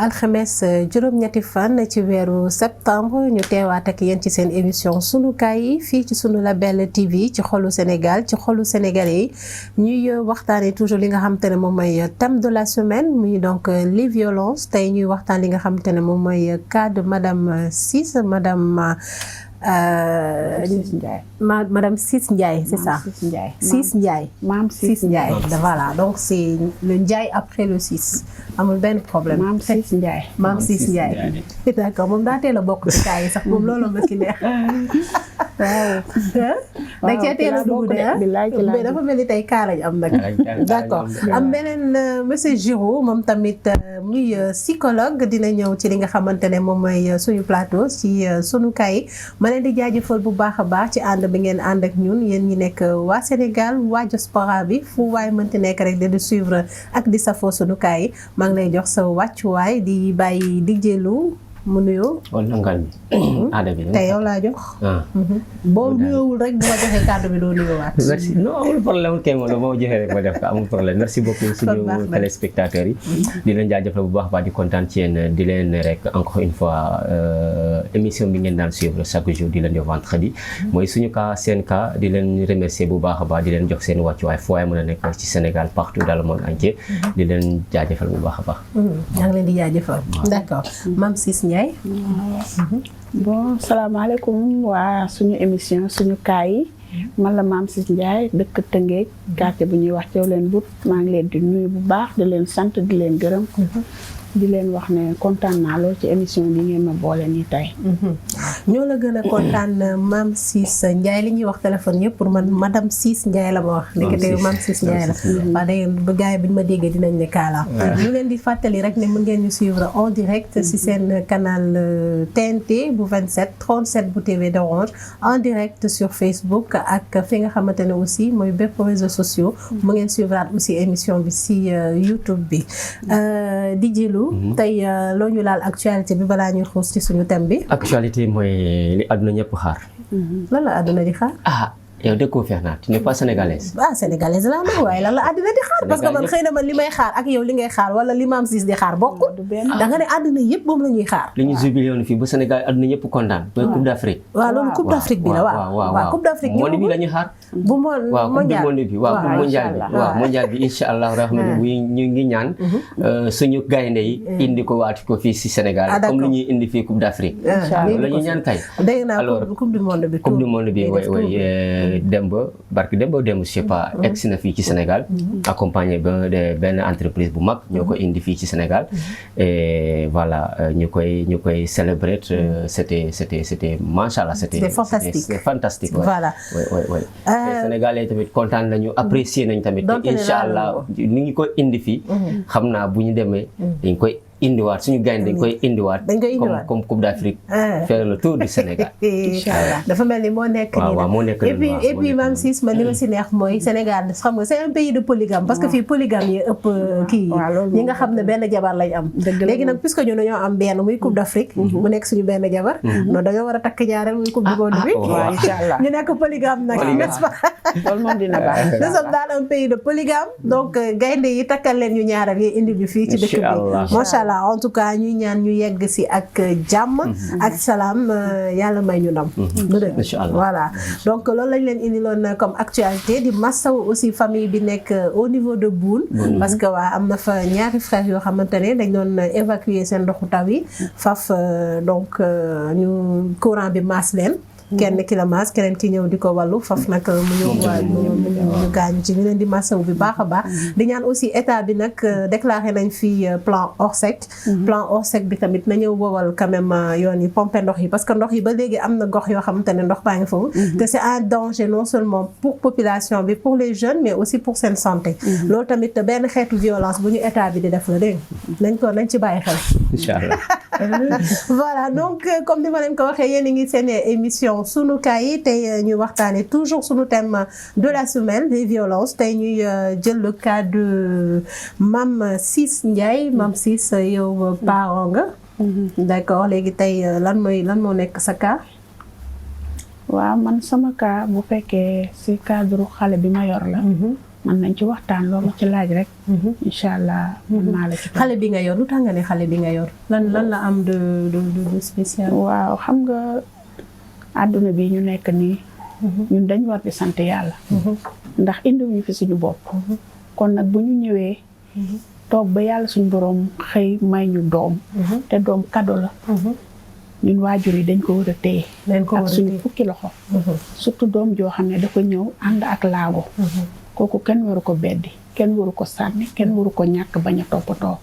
alxames juróom-ñetti fan ci weeru septembre ñu teewaat ak yéen ci seen émission Sunu Kaay fii ci Sunu Label TV ci xolu Sénégal ci xolu sénégalais yi ñuy waxtaanee toujours li nga xamante ne moom mooy thème de la semaine muy donc les violences tey ñuy waxtaan li nga xamante ne moom mooy cas de madame Ciss Madame Ciss Ndiaye, c'est ça. Ciss Ndiaye. Mam Ciss Ndiaye. Voilà, donc c'est le Ndiaye après le Ciss. Amul benn problème. Mam Ciss Ndiaye. Mam Ciss Ndiaye. D'accord, moom daa teel a bokk ci kaay yi sax moom loolu ma ci neex. Waaw. Da cee teel a dugg de mais dafa mel ni tey kaa lañ am nag. D'accord. Am beneen monsieur Giraud moom tamit muy psychologue dina ñëw ci li nga xamante ne moom mooy suñu plateau ci Sunu Kaay. Ma leen di jaajëfal bu baax a baax ci ànd bi ngeen ànd ak ñun yéen ñi nekk waa Sénégal waa diaspora bi fu waay mënti nekk rek di suivre ak di safoo Sunu Kaay maa ngi lay jox sa wàccuwaay di bàyyi di jëlu mu nuyoo. wala ngal bi. aada bi te yow laa jox. boo nuyoowul rek bu ma joxee kàddu bi doo nuyoowaat. merci non amul problème kenn moom moo joxee rek ma def ko amul problème merci beaucoup suñu téléspectateurs yi. di leen jaajëfal bu baax a baax di kontaan ci yéen di leen rek encore une fois émission bi ngeen daan suivre chaque jour di leen di vendredi. mooy suñu cas seen cas di leen remercier bu baax a baax di leen jox seen wàccuwaay fu waay mën a nekk ci Sénégal partout dans le monde entier. di leen jaajëfal bu baax a baax. yaa ngi leen di jaajëfal. d'accord Mame Ciss Ndiaye. Bon salaamaaleykum waa suñu émission Sunu Kaay man la Mame Ciss Ndiaye dëkk Tëngéej quartier bu ñuy wax Thiawlène Bout maa ngi leen di nuyu bu baax di leen sant di leen gërëm di leen wax ne kontaan naa lool ci émission bi ngeen ma boole nii tey. ñoo la gën a kontaan Mame Ciss Ndiaye li ñuy wax téléphone yëpp pour man madame Ciss Ndiaye la ma wax. ndekete Mame Ciss Ndiaye la. waaw da ngeen ba gars yi bu ñu ma déggee dinañ ne kaala. ñu leen di fàttali rek ne mën ngeen ñu suivre en direct ci seen canal TNT bu 27 37 bu TV d'Orange en direct sur Facebook ak fi nga xamante ne aussi mooy bépp réseaux sociaux. mu ngeen suivre aussi émission bi ci YouTube bi di jëlu. tey loo ñu laal actualité bi balaa ñuy xuus ci suñu thème bi. actualité mooy li àdduna ñëpp xaar. lan la àdduna di xaar. yow dëkkoo Fernand tu n'es pas sénégalaise. sénégalaise laa nag waaye lan la àdduna di xaar. parce que man xëy na man li may xaar ak yow li ngay xaar wala li Mame Ciss di xaar bokkul. da nga ne àdduna yëpp moom la ñuy xaar. li ñu jubilé woon fii ba Sénégal àdduna ñëpp kontaan. ba Coupe d'Afrique. waaw loolu Coupe d'Afrique bi la waaw Coupe d'Afrique monde bi la ñuy xaar. bu mondial monde bi mondial bi incha allah rahmani bu ñu ngi ñaan. suñu gaynde yi indi ko waati ko fii si Sénégal. comme li ñuy indi fii Coupe d'Afrique. la ñuy ñaan kay. alors Coupe du monde bi. Coupe du monde bi way Demba barki Demba je sais pas egsi na fii ci Sénégal accompagné ba benn entreprise bu mag ñoo ko indi fii ci Sénégal et voilà ñu koy célébrer c'était machallah c'était fantastique voilà oui Sénégalais tamit kontaan nañu apprécier nañu tamit inchallah ni ngi ko indi fii xam naa bu ñu demee dañ koy indiwaat suñu gaynde dañ koy indiwaat comme Coupe d'Afrique faire le tour du Sénégal inchallah dafa mel ni moo nekk nii et puis Mame Ciss man li ma si neex mooy Sénégal xam nga c'est un pays de polygame parce que fii polygame yi ëpp kii ñi nga xam ne benn jabar lañ am léegi nag puisque ñu dañoo am benn muy Coupe d'Afrique mu nekk suñu benn jabar non dañoo war a takk ñaareel muy Coupe du monde bi inchallah ñu nekk polygame nag n'est-ce pas loolu moom dina baax nous sommes dans un pays de polygame donc gaynde yi takkal leen ñu ñaareel yi indi ñu fii ci dëkk bi machallah en tout cas ñuy ñaan ñu yegg si ak jàmm ak salaam yàlla may ñu ndam voilà donc loolu lañ leen indiloon comme actualité di massaw aussi famille bi nekk au niveau de Boune parce que waa am na fa ñaari frères yoo xamante ne dañ doon évacuer seen ndoxu taw yi faf donc ñu courant bi maas leen kenn ki la maas keneen ki ñëw di ko wàllu faf nag mu ñu gaañu ci ñu leen di masawu bi baax a baax di ñaan aussi état bi nag déclaré nañ fi plan Orsec bi tamit na ñëw wowal quand même yoon yi pomper ndox yi parce que ndox yi ba léegi am na gox yoo xamante ne ndox baa ngi foofu te c'est un danger non seulement pour population bi pour les jeunes mais aussi pour seen santé loolu tamit benn xeetu violence bu ñu état bi di def la dégg nañ ci bàyyi xel inchallah voilà donc comme ni ma leen ko waxee yéen a ngi seen émission Sunu Kaay tey ñuy waxtaane toujours sunu thème de la semaine des violences tey ñuy jël le cas de Mame Ciss Ndiaye Mame Ciss yow parent nga d'accord léegi tey lan moo nekk sa cas waaw man sama cas bu fekkee ci cadre xale bi ma yor la mën nañ ci waxtaan loolu ci laaj rek. incha allah mën naa la ci. xale bi nga yor lu tax nga ne xale bi nga yor lan la am de spécial. waaw xam nga àdduna bi ñu nekk nii. ñun dañ war di sant yàlla. ndax indiwuñu fi suñu bopp. kon nag bu ñu ñëwee. toog ba yàlla suñu borom xëy may ñu doom. te doom kado la. ñun waajur yi dañ ko war a téye. ak suñu fukki loxo. surtout doom joo xam ne dafa ñëw ànd ak laago. kooku kenn waru ko beddi kenn waru ko sànni kenn waru ko ñàkk bañ a toppatoo.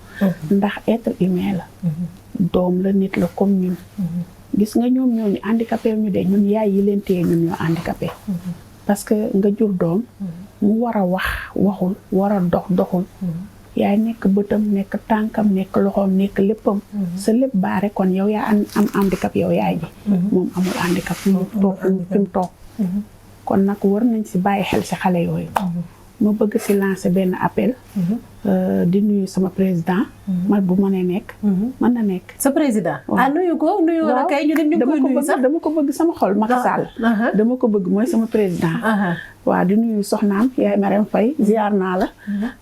ndax être humain la. doom la nit la comme ñun. gis nga ñoom ñooñu handicapé ñu de ñun yaay yi leen téye ñun ñoo handicapé. parce que nga jur doom. mu war a wax waxul war a dox doxul. yaay nekk bëtam nekk tànkam nekk loxoom nekk léppam. sa lépp baare kon yow yaa am handicap yow yaay ji. moom amul handicap mu toog fi mu toog. kon nag war nañ si bàyyi xel si xale yooyu. ma bëgg si lancer benn appel. di nuyu sama président. man bu mënee nekk. mën na nekk. sa président. ah nuyu ko nuyu la kay ñu dem ñu koy nuyu sax dama ko bëgg sama xol Macky Sall. dama ko bëgg mooy sama président. waaw di nuyu soxnaam yaay Marème Faye ziar naa la.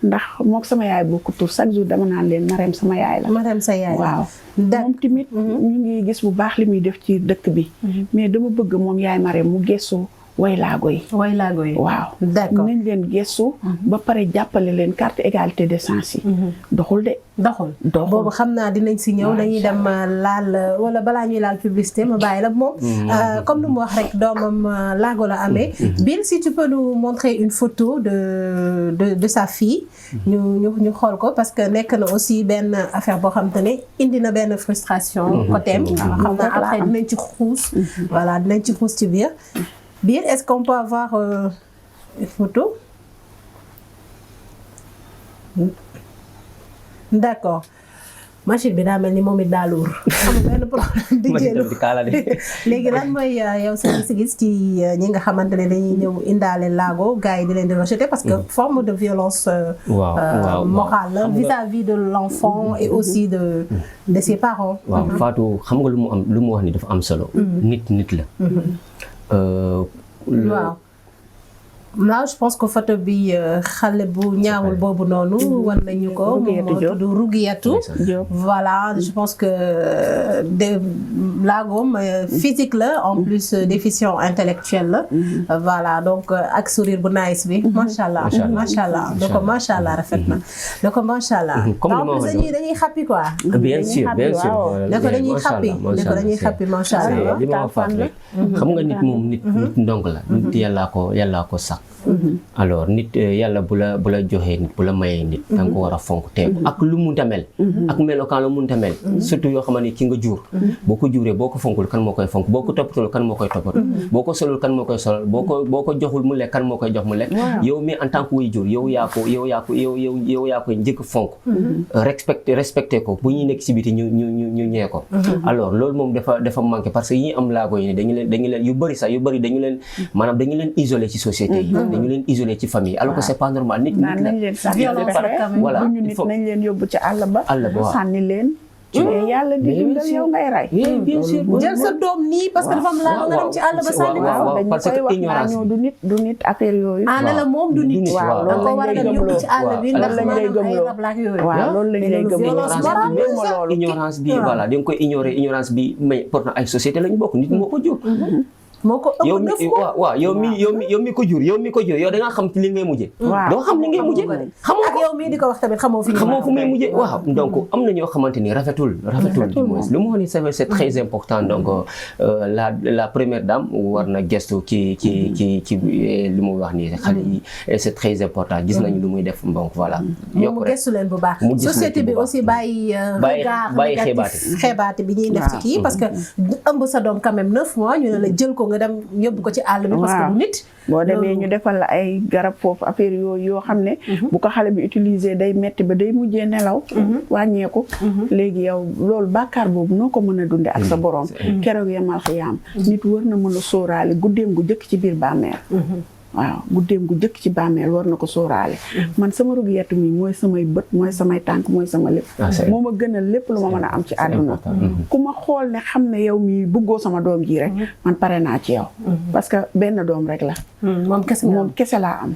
ndax mook sama yaay bokku tur chaque jour dama naan leen Marème sama yaay la. Marème sa yaay waaw. moom tamit ñu ngi gis bu baax li muy def ci dëkk bi. mais dama bëgg moom yaay Marème mu gëstu. waylaago yi waaw d'accord nañ leen gëstu ba pare jàppale leen carte égalité des chances yi doxul de doxul boobu xam naa dinañ si ñëw dañuy dem laal wala balaa ñuy laal publicité ma bàyyi la moom comme lu mu wax rek doomam laago la amee Bill si tu peux nous montrer une photo de sa fille ñu xool ko parce que nekk na aussi benn affaire boo xam te ne indi na benn frustration côté am xam naa après dinañ ci xuus voilà dinañ ci xuus ci biir Bien, est-ce qu'on peut avoir une photo? D'accord. machine bi daa mel ni moom it daa luur. amul benn problème di jéem léegi lan mooy yow sa gis ci ñi nga xamante ne dañuy ñëw indaale laago gars yi di leen di rejeter parce que forme de violence morale vis-à-vis de l'enfant et aussi de ses parents. waaw Fatou xam nga lu mu wax ni dafa am solo. nit la. waaw là je pense que photo bi xale bu ñaawul boobu noonu war nañu ko moom tudd Rougiatou voilà je pense que laagoom physique la en plus déficient intellectuel la voilà donc ak sourire bu nice bi macha allah donc macha allah rafet na donc macha allah en plus dañuy xappi quoi bien sûr donc dañuy xappi macha allah li ma wax rek xam nga nit moom nit ndong la nit yàllaa ko sax alors nit yàlla bu la joxee nit bu la mayee nit da nga ko war a fonk teeku ak lu mu tamel ak melokaan lu mu tamel surtout yoo xam ne ki nga jur boo ko juree boo ko fonkul kan moo koy fonk boo ko toppatoo kan moo koy toppatoo boo ko solul kan moo koy solal boo ko joxul mu lekk kan moo koy jox mu lekk yow mi en tant que waajur yow yaa koy njëkk fonk respecté ko bu ñuy nekk si biti ñu ñee ko alors loolu moom dafa manqué parce que yi am laago yi ne dañu leen yu bëri dañu leen maanaam dañu leen isolé ci société yi dañu leen isolé ci famille alors que c'est pas normal nit nañ leen sax voilà bu ñu nit nañ leen yóbbu ci àll ba sànni leen yàlla di dundal yow ngay ray bien sûr jël sa doom nii parce que dafa am laa nga dem ci àll ba sànni parce que ignorance du nit affaire yooyu ne la moom du nit da ko war a dem yóbbu ci àll bi ndax lañ lay gëmloo ay rab laak yooyu waaw loolu lañ lay gëmloo ignorance bi voilà da nga koy ignorance bi mais pourtant ay société lañu bokk nit moo ko jur moo ko ëpp def ko waaw yow mi ko jur yow da nga xam ci li ngay mujjee doo xam li ngay mujjee xamoo ak yow mii di ko wax tamit xamoo fu muy mujjee waaw donc am na ñoo xamante ni rafetul du moins lu mu wax ni c'est très important donc la première dame war na gestu ci li mu wax nii xale yi c'est très important gis nañu lu muy def donc voilà mu gestu leen bu baax société bi aussi bàyyi xeebaate bi ñuy def ci kii parce que ëmb sa doom quand même 9 mois ñu ne la jël ko nga dem yóbbu ko ci àll bi parce que nit boo demee ñu defal la ay garab foofu affaire yooyu yoo xam ne bu ko xale bi utiliser day metti ba day mujjee nelaw wàññeeku léegi yow loolu bàkkaar boobu noo ko mën a dunde ak sa borom keroog yamal xiyaam nit war na mën a sóoraale guddeem gu jëkk ci biir bàmmeel waaw guddeem gu jëkk ci bàmmeel war na ko sóoraale man sama Rougiatou mi mooy samay bët mooy samay tànk mooy sama lépp moo ma gënal lépp lu ma mën a am ci àdduna ku ma xool ne xam ne yow mi bëggoo sama doom ji rek man pare naa ci yow parce que benn doom rek la moom kese laa am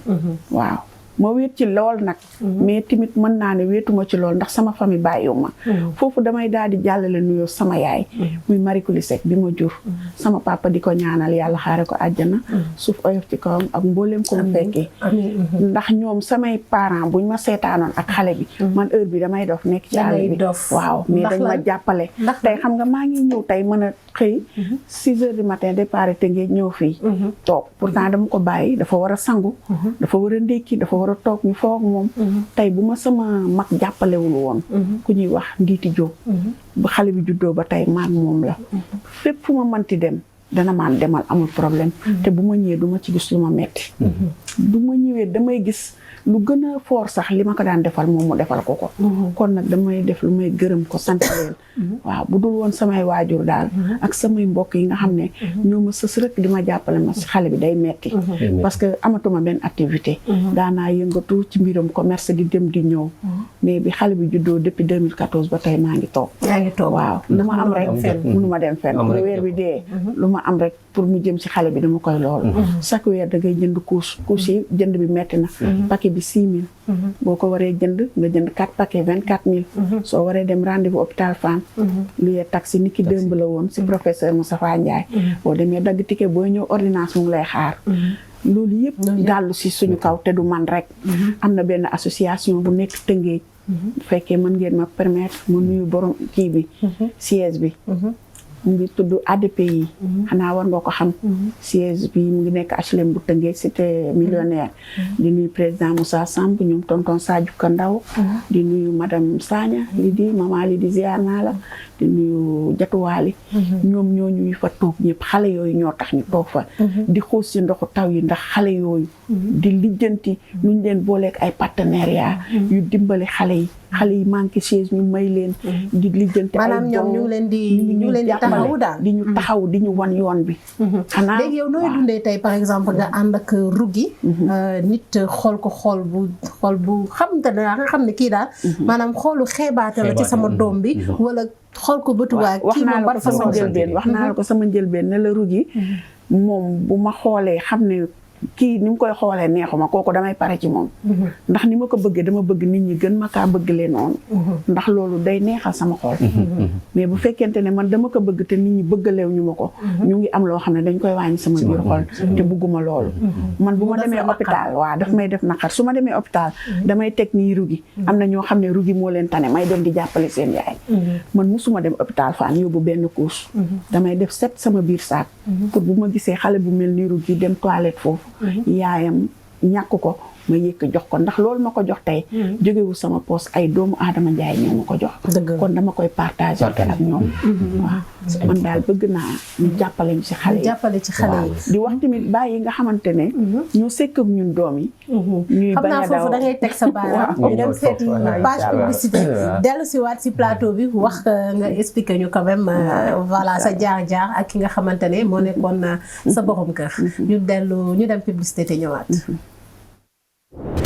waaw ma wéet ci lool nag mais tamit mën naa ne wéetuma ci lool ndax sama famille bàyyiwuma foofu damay daal di jàllale nuyoo sama yaay muy Marie Coly Seck bi ma jur sama papa di ko ñaanal yàlla xaare ko àjjana suuf oyof ci kawam ak mbooleem ko mu fekkee ndax ñoom samay parents buñ ma seetaanoon ak xale bi man heure bi damay dof nekk ci àll bi waaw mais dañ ma jàppale tey xam nga maa ngi ñëw tey mën a xëy 6 heures du matin départ te ngeen ñëw fii toog pourtant dama ko bàyyi dafa war a sangu dafa war a ndékki dafa war a toog ñu foog moom tey bu ma sama mag jàppalewul woon ku ñuy wax Ndiiti Jóob ba xale bi juddoo ba tey maag moom la fépp fu ma mënti dem dana maan demal amul problème te bu ma ñëwee du ma ci gis lu ma metti du ma ñëwee damay gis lu gën a fort sax li ma ko daan defal moom mu defal ko ko kon nag damay def lu may gërëm ko sant leen waaw bu dul woon samay waajur daal ak samay mbokk yi nga xam ne ñoo ma sës rek di ma jàppale ma si xale bi day metti parce que amatuma benn activité daanaa yëngatu ci mbirum commerce di dem di ñëw mais bi xale bi juddoo depuis 2014 ba tey maa ngi toog waaw lu ma am rek mënu ma dem fenn bu weer bi dee lu ma am rek pour mu jëm si xale bi dama koy loolu chaque weer da ngay jënd couche yi jënd bi metti na paquet bi 6 000 boo ko waree jënd nga jënd 4 paquet 24 000 soo waree dem rendez-vous hôpital Fann luyee taxi ni ki démb la woon si professeur Moustapha Ndiaye boo demee dagg ticket booy ñëw ordonnance mu ngi lay xaar loolu yëpp gàllu si suñu kaw te du man rek am na benn association bu nekk Tëngéej bu fekkee mën ngeen ma permettre ma nuyu borom kii bi siège bi mu ngi tudd ADPI xanaa war nga ko xam siège bi mu ngi nekk HLM bu Tëngéej cité millionnaire di nuyu président Moussa Samb ñoom tonton Sadio Kandaw di nuyu madame Sagna li di maman li di ziar naa la di nuyu jatuwaali ñoom ñoo ñuy fa toog ñëpp xale yooyu ñoo tax ñu toog fa di xuus si ndoxu taw yi ndax xale yooyu di lijjanti nuñ leen booleeg ay partenariat yu dimbali xale yi manqué chaise ñu may leen di lijjanti ay maanaam ñoom ñu ngi leen di taxawu daal di ñu taxaw di ñu wan yoon bi xanaa léegi yow nooy dundee tey par exemple nga ànd ak rugi nit xool ko xool bu xamante ne nga xam ne kii daal maanaam xoolu xeebaate la ci sama doom bi wala xool ko bëtuwaay wax naa la ko sama njëlbeen ne la rugi moom bu ma xoolee xam ne kii ni mu koy xoolee neexuma kooku damay pare ci moom ndax ni ma ko bëggee dama bëgg nit ñi gën ma kaa bëgg leen noonu ndax loolu day neexal sama xol mais bu fekkente ne man dama ko bëgg te nit ñi bëggaleew ñu ma ko ñu ngi am loo xam ne dañ koy wàññi sama biir xol te bëgguma loolu man bu ma demee hôpital waaw daf may def naqar su ma demee hôpital damay teg nii rugi am na ñoo xam ne rugi moo leen tane may dem di jàppale seen yaay man musuma dem hôpital Fann yóbbu benn couche damay def set sama biir saak pour bu ma gisee xale bu mel nii rugi dem toilette foofu yaayam ñàkk ko ma yëkk jox ko ndax loolu ma ko jox tey jógewu sama poos ay doomu aadama njaay ñoo ma ko jox kon dama koy partager ak ñoom waaw man daal bëgg naa ñu jàppale ñu ci xale yi di wax tamit bàyyi nga xamante ne ñoo sekk ak ñun doom yi ñuy bañ a daw xam naa foofu da ngay teg sa baaraam ñu dem seeti page publicité dellu si waat si plateau bi wax nga expliquer ñu quand même voilà sa jaar-jaar ak ki nga xamante ne moo nekkoon sa borom kër ñu dem publicité te ñëwaat.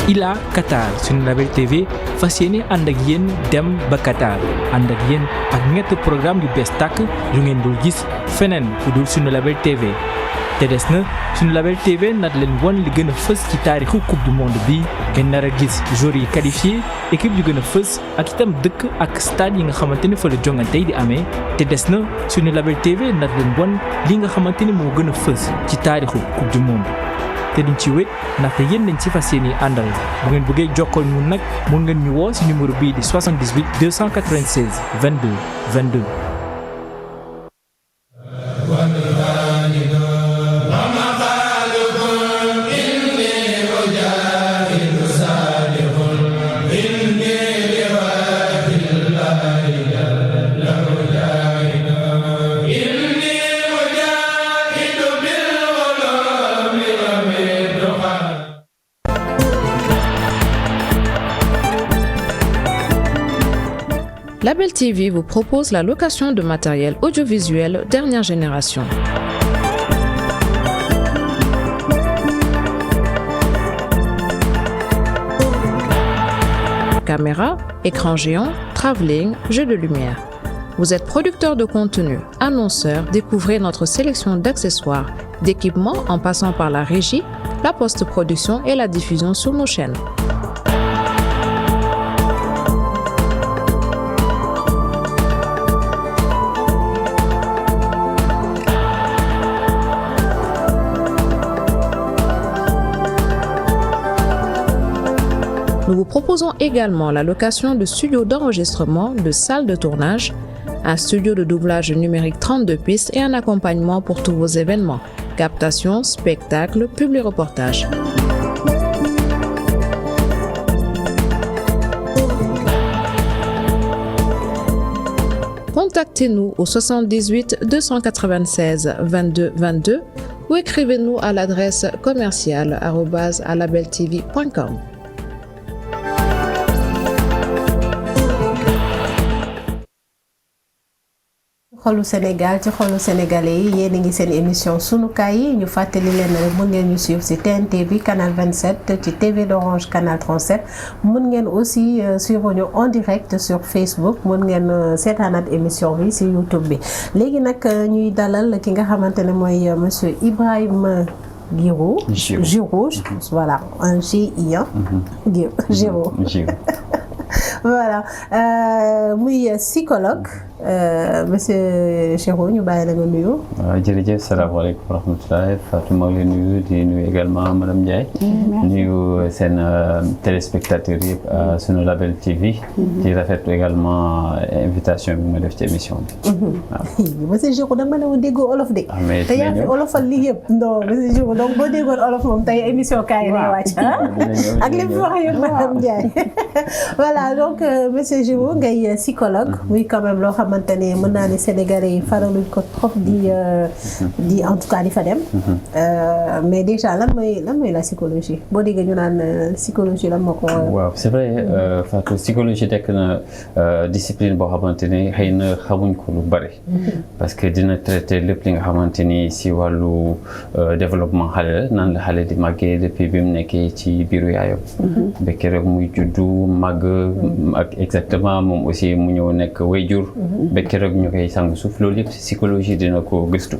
YII Qatar Sunu Label TV fas yéene ànd ak yéen dem ba Qatar ànd ak yéen ak ñetti programme yu bees tàkk yu ngeen dul gis feneen fu dul Sunu Label TV te des na Sunu Label TV nat leen won li gën a fës ci taarixu coupe du monde bi ngeen nar a gis joueurs yi qualifié équipe yu gën a fës ak itam dëkk ak stade yi nga xamante ne fa la jongante yi di amee te des na Sunu Label TV nat leen won li nga xamante ni moo gën a fës ci taarixu coupe du monde te duñ ci wét ndaxte yéen nañ ci fas yéene àndal bu ngeen bëggee jokkoo ñun nag mun ngeen ñu woo si numéro bii di 78 296 22 22. Label TV vous propose la location de matériel audiovisuel dernière génération. Caméra, écran géant, travelling, jeux de lumière. Vous êtes producteur de contenu, annonceur, découvrez notre sélection d'accessoires, d'équipements en passant par la régie, la post-production et la diffusion sur nos chaînes. Nous vous proposons également la location de studios d'enregistrement, de salles de tournage, un studio de doublage numérique 32 pistes et un accompagnement pour tous vos événements, captations, spectacles, publi-reportages. Contactez-nous au 78 296 22 22 ou écrivez-nous à l'adresse commerciale@alabeltv.com. xolu Sénégal ci xolu sénégalais yi yéen a ngi seen émission sunu kaay yi ñu fàttali leen rek mën ngeen ñu suivre ci TNT bi canal 27 ci TV d'Orange canal 37 mën ngeen aussi suivre ñu en direct sur Facebook mën ngeen seetaanaat émission bi ci YouTube bi léegi nag ñuy dalal ki nga xamante ne mooy monsieur Ibrahima Giro voilà un GII Giro voilà muy psychologue monsieur Cheikhou ñu bàyyi la nga nuyu. waaw jërëjëf salaamaaleykum wa rahmatulah Fatou maa ngi lay nuyu di nuyu également madame Ndiaye. nuyu seen téléspectateurs yëpp Sunu Label TV. di rafetlu également invitation bi ma def ci émission bi. waaw monsieur Cheikhou da nga mën a déggoo olof de. mais te yaa fi olofal lii yëpp. non monsieur Cheikhou donc boo déggoon olof moom tey émission kaay lay wàcc ak li mu wax yëpp madame Ndiaye. voilà donc monsieur Cheikhou ngay psychologue. muy quand même loo xamante ne mën naa ni Sénégalais yi faraluñ ko trop di en tout cas di fa dem mais déjà lan mooy la psychologie boo déggee ñu naan psychologie lan moo ko. waaw c'est vrai Fatou psychologie nekk na discipline boo xamante ne xëy na xamuñ ko lu bari. parce que dina traiter lépp li nga xamante ni si wàllu développement xale la nan la xale di màggee depuis bi mu nekkee ci biiru yaayam. ba keroog muy juddu màgg ak exactement moom aussi mu ñëw nekk wayjur. ba keroog ñu koy sangu suuf loolu yëpp psychologie dina ko gëstu.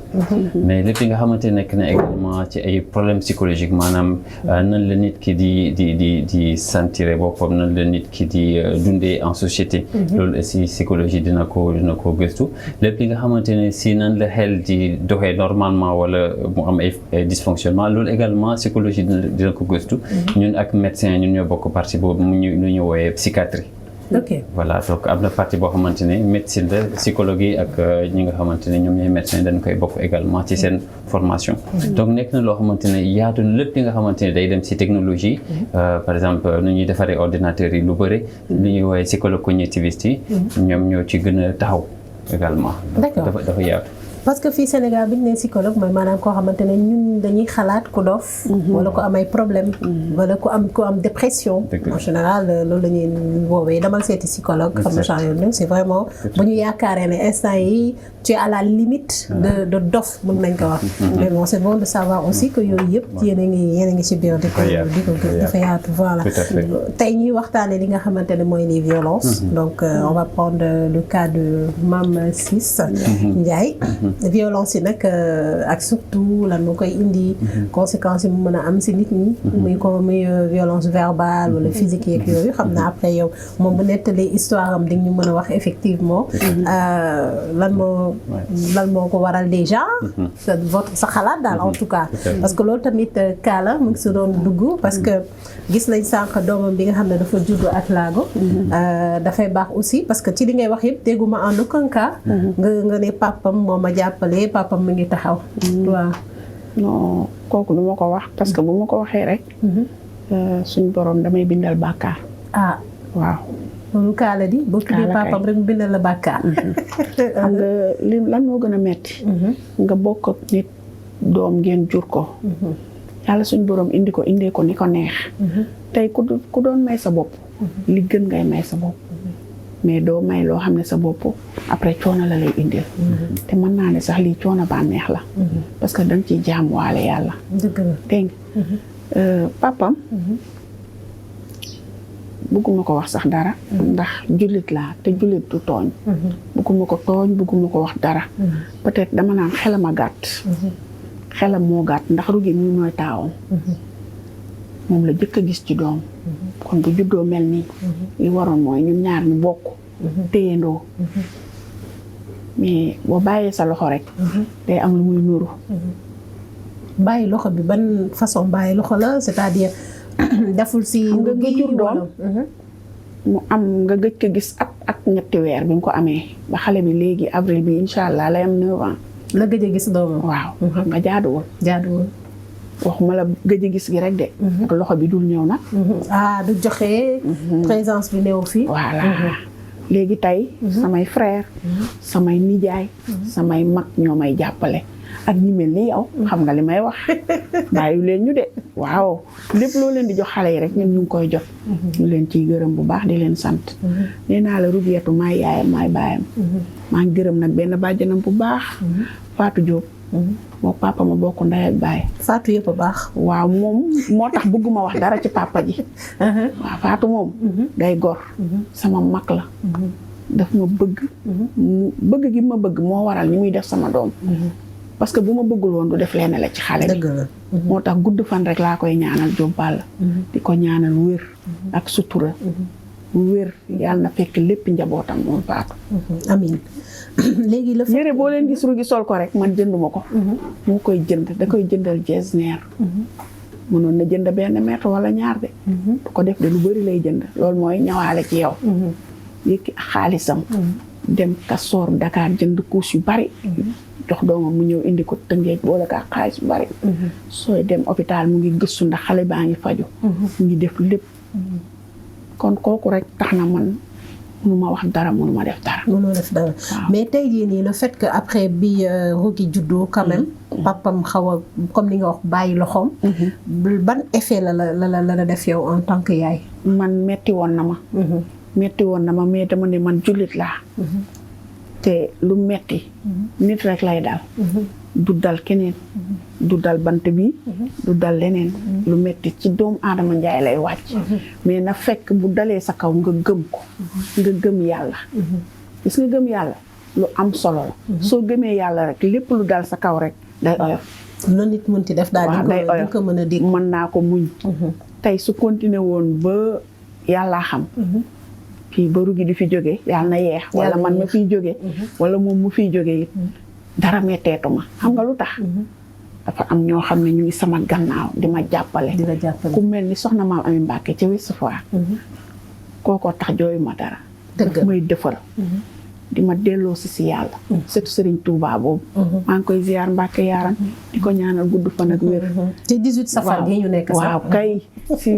mais lépp li nga xamante nekk na également ci ay problèmes psychologiques maanaam nan la nit ki di sentir boppam nan la nit ki di dundee en société. loolu aussi psychologie dina ko gëstu lépp li nga xamante ne si nan la xel di doxee normalement wala mu am ay dysfonctionnement loolu également psychologie dina ko gëstu. ñun ak médecin ñun ñoo bokk partie boobu mu ñu woowee psychiatrie. ok voilà donc am na partie boo xamante ne médecine la psychologie ak ñi nga xamante ne ñoom ñooy médecin dañ koy bokk également ci seen formation. donc nekk na loo xamante ne yaatu na lépp li nga xamante ne day dem ci technologie. par exemple nu ñuy defaree ordinateurs yi lu bëri. lu ñuy woowee psychologue cognitiviste yi. ñoom ñoo ci gën a taxaw également. d'accord dafa yaatu. parce que fii Sénégal bi ñu nee psychologue mooy maanaam koo xamante ne ñun dañuy xalaat ku dof. wala ku am ay problème wala ku am dépression. en général loolu la ñuy woowee damal seeti psychologue. xam nga genre yooyu c'est vraiment bu ñu yaakaaree ne instant yi tu es à la limite. de dof mën nañ ko wax. mais bon c'est bon de savoir aussi que yooyu yëpp yéen a ngi ci biir di ko dafa yaatu voilà. tey ñuy waxtaanee li nga xamante ne mooy les violences. donc on va prendre le cas de Mame Ciss Ndiaye. violence yi nag ak surtout lan moo koy indi conséquences yi mu mën a am si nit ñi muy violence verbale wala physique yeeg yooyu xam na après yow moom bu nettalee histoire am di ñu mën a wax effectivement lan moo ko waral déjà sa xalaat daal en tout cas parce que loolu tamit kaala mu ngi si doon dugg parce que gis nañ sànq doomam bi nga xam ne dafa juddu ak laago dafay baax aussi parce que ci li ngay wax yëpp dégguma en aucun cas nga ne papam moo ma jàppale papam mi ngi taxaw. waaw. non kooku du ma ko wax parce que bu ma ko waxee rek. suñ borom damay bindal bàkkaar. ah waaw. loolu kaala di. boo tuddee papam rek mu bindal la bàkkaar. xam nga lan moo gën a metti. nga bokk ak nit doom ngeen jur ko. yàlla suñ borom indee ko ni ko neex. tey ku doon may sa bopp. li gën ngay may sa bopp. mais doo may loo xam ne sa bopp après coono la lay indil. te mën naa ne sax lii coono bànneex la. parce que da nga ciy jaamuwaale yàlla. dëgg la dégg nga papam bëgguma ko wax sax dara ndax jullit laa te jullit du tooñ bëgguma ko tooñ bëgguma ko wax dara peut-être dama naan xelam a gàtt xelam moo gàtt ndax Rougui mi mooy taawam moom la jëkk a gis ci doom kon bu juddoo mel nii li waroon mooy ñun ñaar ñu bokk téyandoo mais boo bàyyee sa loxo rek day am lu muy nuru bàyyi loxo bi ban façon bàyyi loxo la c'est-à-dire deful si nga jur doom mu am nga gëj ko gis ak ñetti weer bi nga ko amee ba xale bi léegi avril bi incha allah lay am 9 ans la gëj a gis doomam waaw xam nga jaaduwul waxuma la gëj a gis gi rek de ak loxo bi dul ñëw nag du joxe présence bi néew fii voilà léegi tey samay frère samay nijaay samay mag ñoo may jàppale ak ñi mel ni yow xam nga li may wax bàyyi leen ñu de waaw lépp loo leen di jox xale yi rek ñun ñu ngi koy jot ñu leen ciy gërëm bu baax di leen sant nee naa la Rouguietou maay yaayam maay baayam maa ngi gërëm nag benn bàjjanam bu baax Fatou Diop moo papa ma bokk ndey ak baay Fatou yëpp a baax waaw moom moo tax bëgguma wax dara ci papa ji waaw Fatou moom day gor sama mag la daf ma bëgg gi ma bëgg moo waral ni muy def sama doom parce que bu ma bëggul woon du def lenn la ci xale bi moo tax gudd fan rek laa koy ñaanal Jóobbal di ko ñaanal wér ak sutura wér yàlla na fekk lépp njabootam moom Fatou amiin léegi la yére boo leen gis Rougui sol ko rek man jënduma ko moo koy jënd da koy jëndal jesner mënoon na jënd benn mètre wala ñaar de du ko def de lu bari lay jënd loolu mooy ñawaale ci yow yëkki xaalisam dem Kastoor Dakar jënd couche yu bari jox doomam mu ñëw indi ko Tëngéej boole ka xaalis bu bari sooy dem hôpital mu ngi gëstu ndax xale baa ngi faju mu ngi def lépp kon kooku rek tax na man mënuma wax dara mënuma def dara mais tey jii nii le fait que après bi Rougui juddoo quand même papam xaw a comme li nga wax bàyyi loxoom ban effet la def yow en tant que yaay man metti woon na ma mais dama ne man jullit laa te lu metti nit rek lay dal du dal keneen du dal bant bi du dal leneen lu metti ci doomu aadama njaay lay wàcc mais na fekk bu dalee sa kaw nga gëm ko nga gëm yàlla gis nga gëm yàlla lu am solo la soo gëmee yàlla rek lépp lu dal sa kaw rek day oyof lu nit mën ci def daal di ko mën a dégg mën naa ko muñ tey su continuer woon ba yàllaa xam fii ba Rougui di fi jóge yàlla na yeex wala man ma fiy jóge wala moom mu fiy jóge it dara metteetuma xam nga lu tax dafa am ñoo xam ne ñu ngi sama gannaaw di ma jàppale ku mel ni soxna maam Ami Mbàkke ci Ouest Foire kookoo tax jooyu ma dara daf may defal di ma delloo si yàlla surtout Serigne Touba boobu maa ngi koy ziar Mbàkke yaaram di ko ñaanal gudd fan ak wér ci 18 safar gi ñu nekk waaw kay si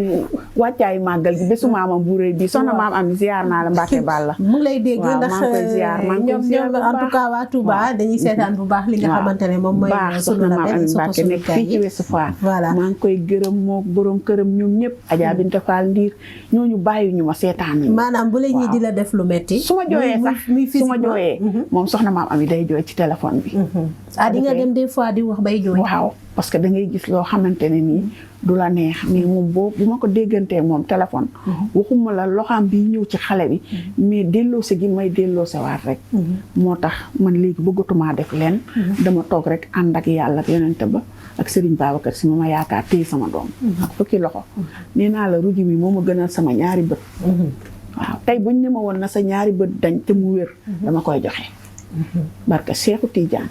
wàccaayu màggal gi bésu maamam bu rëy bi soxna maam am ziar naa la Mbàkke Balla mu ngi lay dégg ndax maa ngi koy ziar ñoom en tout cas waa Touba dañuy seetaan bu baax li nga xamante ne moom mooy Sunu Label Mbàkke nekk fii ci Ouest Foire voilà maa ngi koy gërëm moo borom këram ñoom ñëpp Adja Binta Fall Ndiir ñooñu bàyyi ñu ma seetaan yi maanaam bu la ñuy di la def lu metti su ma jooyee sax su ma jooyee moom soxna maam Ami day jooy ci téléphone bi di nga dem des fois di wax bay jooy waaw parce que da ngay gis loo xamante ne nii du la neex mais moom bu ma ko déggantee moom téléphone waxuma la loxaam bi ñëw ci xale bi mais delloose gi may delloose waat rek moo tax man léegi bëggatumaa def leen dama toog rek ànd ak yàlla ak yonente ba ak Serigne Babacar si ma yaakaar téye sama doom ak fukki loxo nee naa la Rougui mi moo ma gënal sama ñaari bët waaw tey buñ ne ma woon na sa ñaari bët dañ te mu wér dama koy joxe barka Seexu Tijaan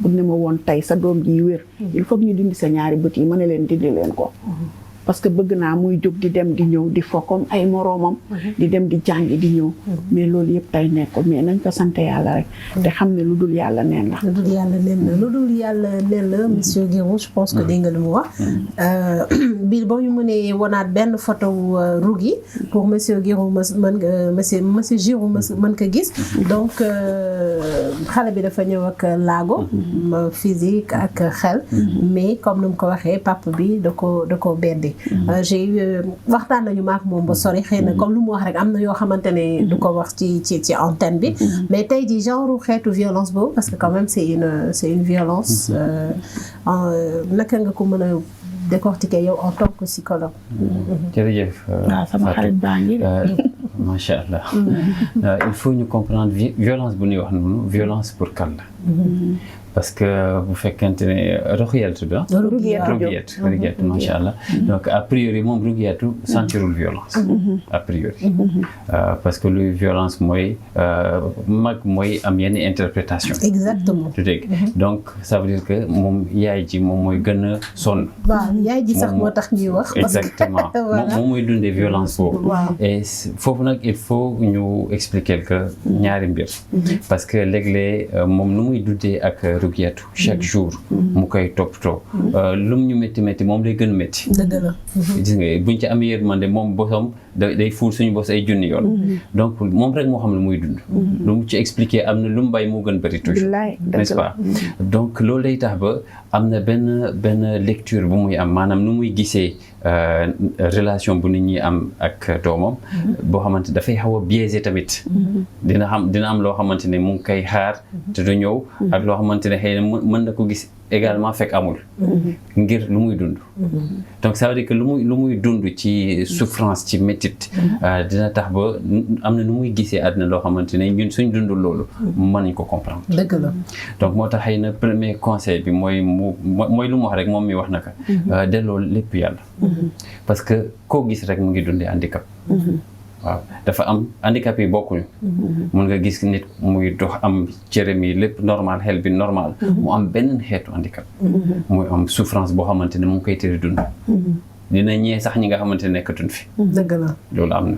buñ ne ma woon tey sa doom ji wér il faut que ñu dindi sa ñaari bët yi ma ne leen dindi leen ko parce que bëgg naa muy jóg di dem di ñëw di fo comme ay moroomam di dem di jàngi di ñëw mais loolu yëpp tey nekkul mais nañ ko sant yàlla rek te xam ne lu dul yàlla neen la lu dul yàlla neen la monsieur Guiraud je pense que dégg nga lu mu wax bi ba ñu mënee wonaat benn photo Rougui pour monsieur Guiraud monsieur Guiraud mën ko gis donc xale bi dafa ñëw ak laago physique ak xel mais comme ni mu ko waxee papa bi da ko beddi j'ai waxtaan nañu maak moom ba sori xëy na comme lu mu wax rek am na yoo xamante ne du ko wax ci antenne bi mais tey jii genre xeetu violence boobu parce que quand même c'est une violence naka nga ko mën a décortiquer yow en tant que psychologue. jërëjëf. waaw sama xarit baa ngi macha allah. il faut ñu comprendre violence bu ñuy wax noonu violence pour kan la. parce que bu fekkente ne Rokhiyat tudd Rokhiyat macha allah. donc a priori moom Rokhiyatu sentirul violence. a priori. parce que luy violence mooy mag mooy am yenn interprétation. exactement tu dégg donc ça veut dire que moom yaay ji moom mooy gën a sonn. waaw yaay ji sax moo tax ñuy wax. exactement moom mooy dundee violence boobu. et foofu nag il faut ñu expliquer que ñaari mbir. parce que léeg-léeg moom nu muy dundee ak Rokhiyatu chaque jour mu koy toppatoo lu mu ñu métti moom lay gën a métti. dëgg la. gis nga buñ ci am yërmande moom bosam day fuul suñu bos ay junni yoon. donc moom rek moo xam ne muy dund. lu mu ci expliquer am na lu mu bay moo gën bëri toujours. n'est-ce pas donc loolu day tax ba am na benn lecture bu muy am maanaam nu muy gisee relation bu nit ñi am ak doomam. boo xamante dafay xaw a biaisé tamit. dina am loo xamante ne mu ngi koy xaar te du ñëw. ak loo xamante ne xëy na mën na ko gis également fekk amul. ngir lu muy dund. donc ça veut dire que lu muy dund ci souffrance ci métit dina tax ba am na nu muy gisee àddina loo xamante ne ñun suñ dundul loolu mën nañ ko comprendre. dëgg la. donc moo tax xëy na premier conseil bi mooy lu mu wax rek moom mi wax naka. delloo lépp yàlla. parce que koo gis rek mu ngi dundee handicap. waaw dafa am handicap yi bokkuñu. mun nga gis nit muy dox am cëram yi lépp normal xel bi normal. mu am beneen xeetu handicap. muy am souffrance boo xamante ne mu ngi koy tere dund. dina ñee sax ñi nga xamante ne nekkatuñ fi. dëgg la loolu am na.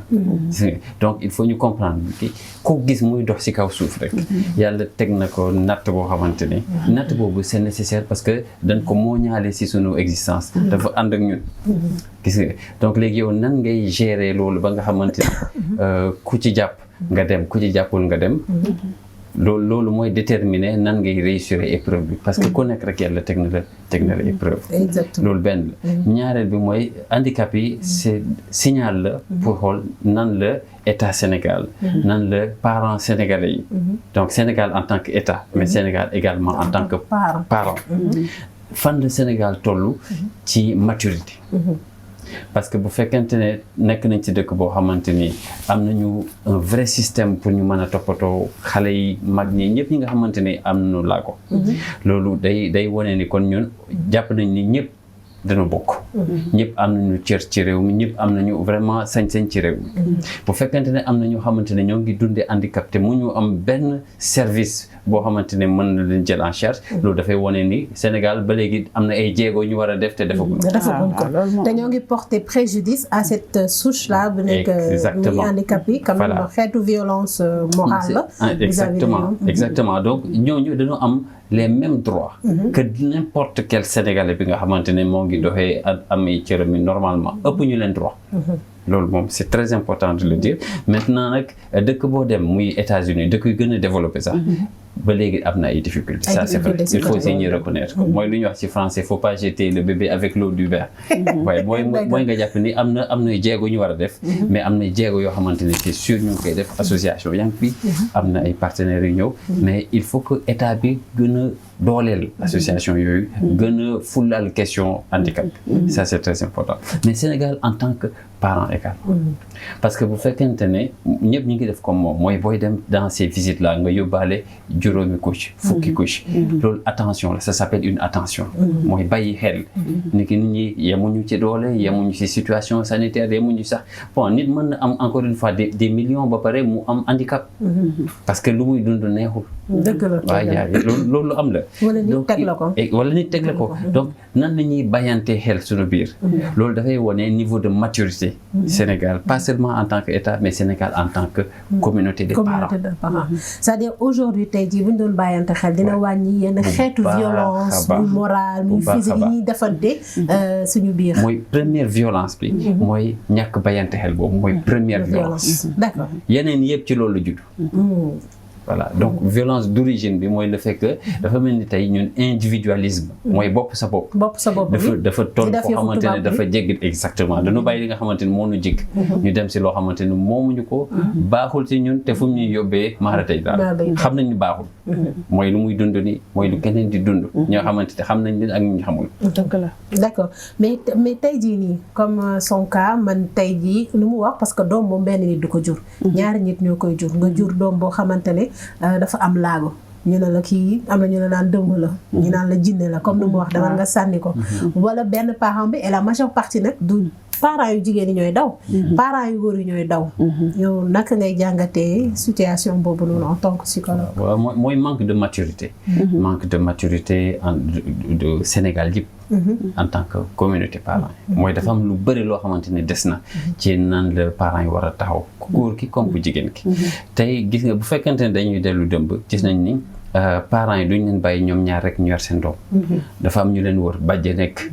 donc il faut ñu comprendre ki koo gis muy dox ci kaw suuf rek. yàlla teg na ko natt boo xamante ne. natt boobu c'est nécessaire parce que dañ ko mooñaale ci sunu existence. dafa ànd ak ñun. gis nga donc léegi yow nan ngay gérer loolu ba nga xamante ne ku ci jàpp nga dem ku ci jàppul nga dem. loolu mooy déterminer nan ngay réussir épreuve bi parce que ku nekk rek yàlla teg na la épreuve. exactement loolu benn la. ñaareel bi mooy handicap yi c'est signal la pour xool nan la état Sénégal. nan la parents sénégalais yi. donc Sénégal en tant que état. mais Sénégal également en tant que parent. fan la Sénégal tollu ci maturité. parce que bu fekkente ne nekk nañ ci dëkk boo xamante ni am nañu un vrai système pour ñu mën a toppatoo xale yi mag ñi ñëpp ñi nga xamante ni am nañu laa ko. loolu day wane ni kon ñun jàpp nañ ni ñëpp dana bokk. ñëpp am nañu cër ci réew mi ñëpp am nañu vraiment sañ-sañ ci réew mi. bu fekkente ne am na ñoo xamante ne ñoo ngi dundee handicap te mu ñu am benn service boo xamante ne mën na leen jël en charge. loolu dafay wane ni Sénégal ba léegi am na ay jéego ñu war a def te defaguñ ko. te ñoo ngi porter préjudice à cette souche là bu nekk muy handicap yi. quand même xeetu violence morale la. exactement donc ñooñu dañoo am les mêmes droits. que n'importe quel Sénégalais bi nga xamante ne moo ngi doxee am ay cëram mi normalement ëpp ñu leen droit. loolu moom c'est très important de le dire maintenant nag dëkk boo dem muy États-Unis dëkk yu gën a développé sax. ba léegi am na ay difficultés. ça c'est vrai il faut aussi ñu reconnaître. mooy lu ñuy wax ci français faut pas jeter le bébé avec l'eau du bain. waaye mooy nga jàpp ni am na jéego ñu war a def. mais am na jéego yoo xamante ne c'est sûr ñu ngi koy def association yaa ngi fi. am na ay partenaires yu ñëw. mais il faut que état bi gën a dooleel association yooyu. gën a fulal question handicap. ça c'est très important mais Sénégal en tant que parent également. parce que bu fekkente ne ñëpp ñu ngi def comme moom mooy booy dem dans ces visites là nga yóbbaale juróomi couche fukki couche loolu attention la ça s'appelle une attention mooy bàyyi xel ni ki nit ñi yemuñu ci doole yemuñu ci situation sanitaire yemuñu sax bon nit mën na am encore une fois des millions ba pare mu am handicap parce que lu muy dund neexul. dëgg la waaye loolu am la. wala nit teg la ko wala nit teg la ko donc nan la ñuy bàyyante xel suñu biir. loolu dafay wane niveau de maturité. Sénégal pas seulement en tant que État mais Sénégal en tant que communauté de parents. c'est-à-dire aujourd'hui tey jii bu ñu doon bàyyante xel dina wàññi yenn xeetu violence muy morale muy physique yi ñuy defante suñu biir. mooy première violence bi. mooy ñàkk bàyyante xel boobu mooy première violence. d'accord yeneen yëpp ci loolu la judd. voilà donc violence d'origine bi mooy le fait que dafa mel ni tey ñun individualisme mooy bopp sa bopp dafa toll foo xamante ne dafa jéggi exactement dañu bàyyi li nga xamante ne moo nu jig ñu dem si loo xamante ne moomuñu ko baaxul si ñun te fu mu ñuy yóbbee maara tey daal xam nañ ni baaxul mooy lu muy dund ni mooy lu keneen di dund ñoo xamante ne xam nañ leen ak ñu xamul dëgg la d'accord mais tey jii nii comme son cas man tey jii lu mu wax parce que doom moom benn nit du ko jur ñaari nit ñoo koy jur nga jur doom boo xamante ne dafa am laago ñu ne la kii am na ñu ne naan dëmb la ñu naan la jinne la comme lu mu wax dama nga sànni ko wala benn parent bi et la majeure partie nag du parents yu jigéen yi ñooy daw parents yu góor yi ñooy daw yow naka ngay jàngatee situation boobu noonu en tant que psychologue waaw mooy manque de maturité de Sénégal yëpp en tant que communauté parents yi mooy dafa am lu bëri loo xamante ne des na ci nan la parents yi war a taxaw ku góor ki comme ku jigéen ki tey gis nga bu fekkente ne dañuy dellu dëmb gis nañ ni parents yi duñ leen bàyyi ñoom ñaar rek ñu yor seen doom dafa am ñu leen wër bàjje nekk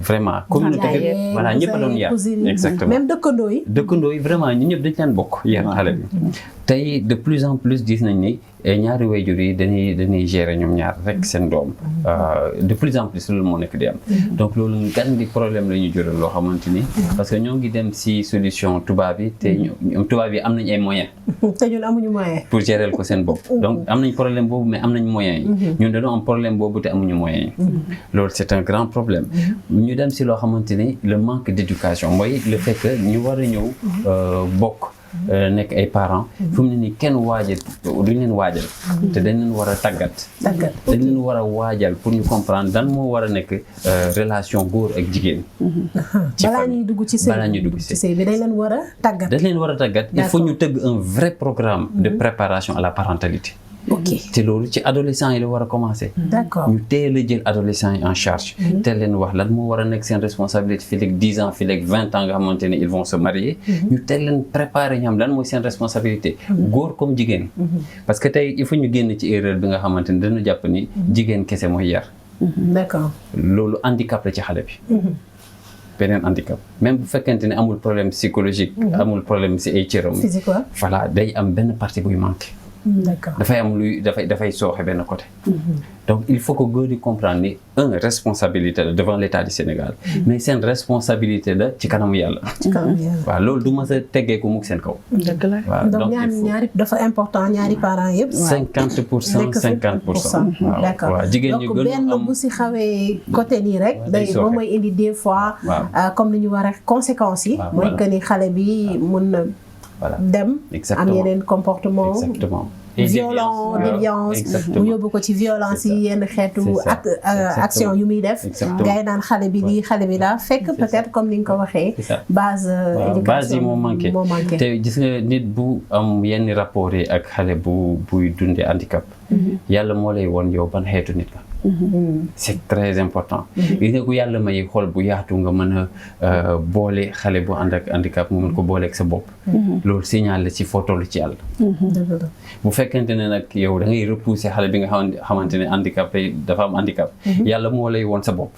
vraiment communauté bi voilà ñëpp a doon yar exactement même dëkkandoo yi vraiment ñu ñëpp dañ leen bokk yar xale bi tey de plus en plus gis nañ ni ñaari waajur yi dañuy gérer ñoom ñaar rek seen doom de plus en plus loolu moo nekk di am donc loolu gan di problème la ñu jural loo xamante ni parce que ñoo ngi dem si solution tubaab yi te ñoom tubaab yi am nañ ay moyens te ñun amuñu moyen pour gérer ko seen bopp donc am nañ problème boobu mais am nañ moyens yi ñun dañoo am problème boobu te amuñu moyens yi loolu c'est un grand problème ñu dem si loo xamante ni le manque d'éducation mooy le fait que ñu war a ñëw bokk nekk ay parents fu mu ne nii kenn waajal duñ leen waajal te dañ leen war a tàggat dañ leen war a waajal pour ñu comprendre dan moo war a nekk relation góor ak jigéen balaa ñuy dugg ci sëy bi dañ leen war a tàggat il faut ñu tëgg un vrai programme de préparation à la parentalité te loolu ci adolescents yi la war a commencer d'accord ñu teel a jël adolescents yi en charge teel leen wax lan moo war a nekk seen responsabilité fii léegi 10 ans fii léegi 20 ans nga xamante ne ils vont se marier ñu teel leen préparer ñam lan mooy seen responsabilité góor comme jigéen parce que tey il faut ñu génn ci erreur bi nga xamante ne dañu jàpp ni jigéen kese mooy yar d'accord loolu handicap la ci xale bi beneen handicap même bu fekkente ne amul problème psychologique amul problème si ay cëram voilà day am benn partie buy manqué d'accord dafay am luy dafay sooxe benn côté donc il faut que góor yi comprendre ni responsabilité la devant l'État du Sénégal mais seen responsabilité la ci kanamu yàlla waaw loolu du ma sa teggeeku mukk seen kaw waaw donc ñaari dafa important ñaari parents yëpp 50% d'accord waaw jigéen ñi donc gën benn bu si xawee côté nii rek day moom mooy indi des fois comme li ñu war a conséquences yi mooy que ni xale bi mun na dem am yeneen comportement violent déviance mu yóbbu ko ci violence yi yenn xeetu action yu muy def ngay naan xale bi lii xale bi laa fekk peut-être comme ni nga ko waxee base yi moo manqué te gis nga nit bu am yenn rapport yi ak xale buy dundee handicap yàlla moo lay woon yow ban xeetu nit la c'est très important gis nga ku yàlla may xol bu yaatu nga mën a boole xale bu ànd ak handicap nga mën ko boole ak sa bopp loolu signal la ci foo toll ci yàlla bu fekkente ne nag yow da ngay repousser xale bi nga xamante ne handicap dafa am handicap yàlla moo lay woon sa bopp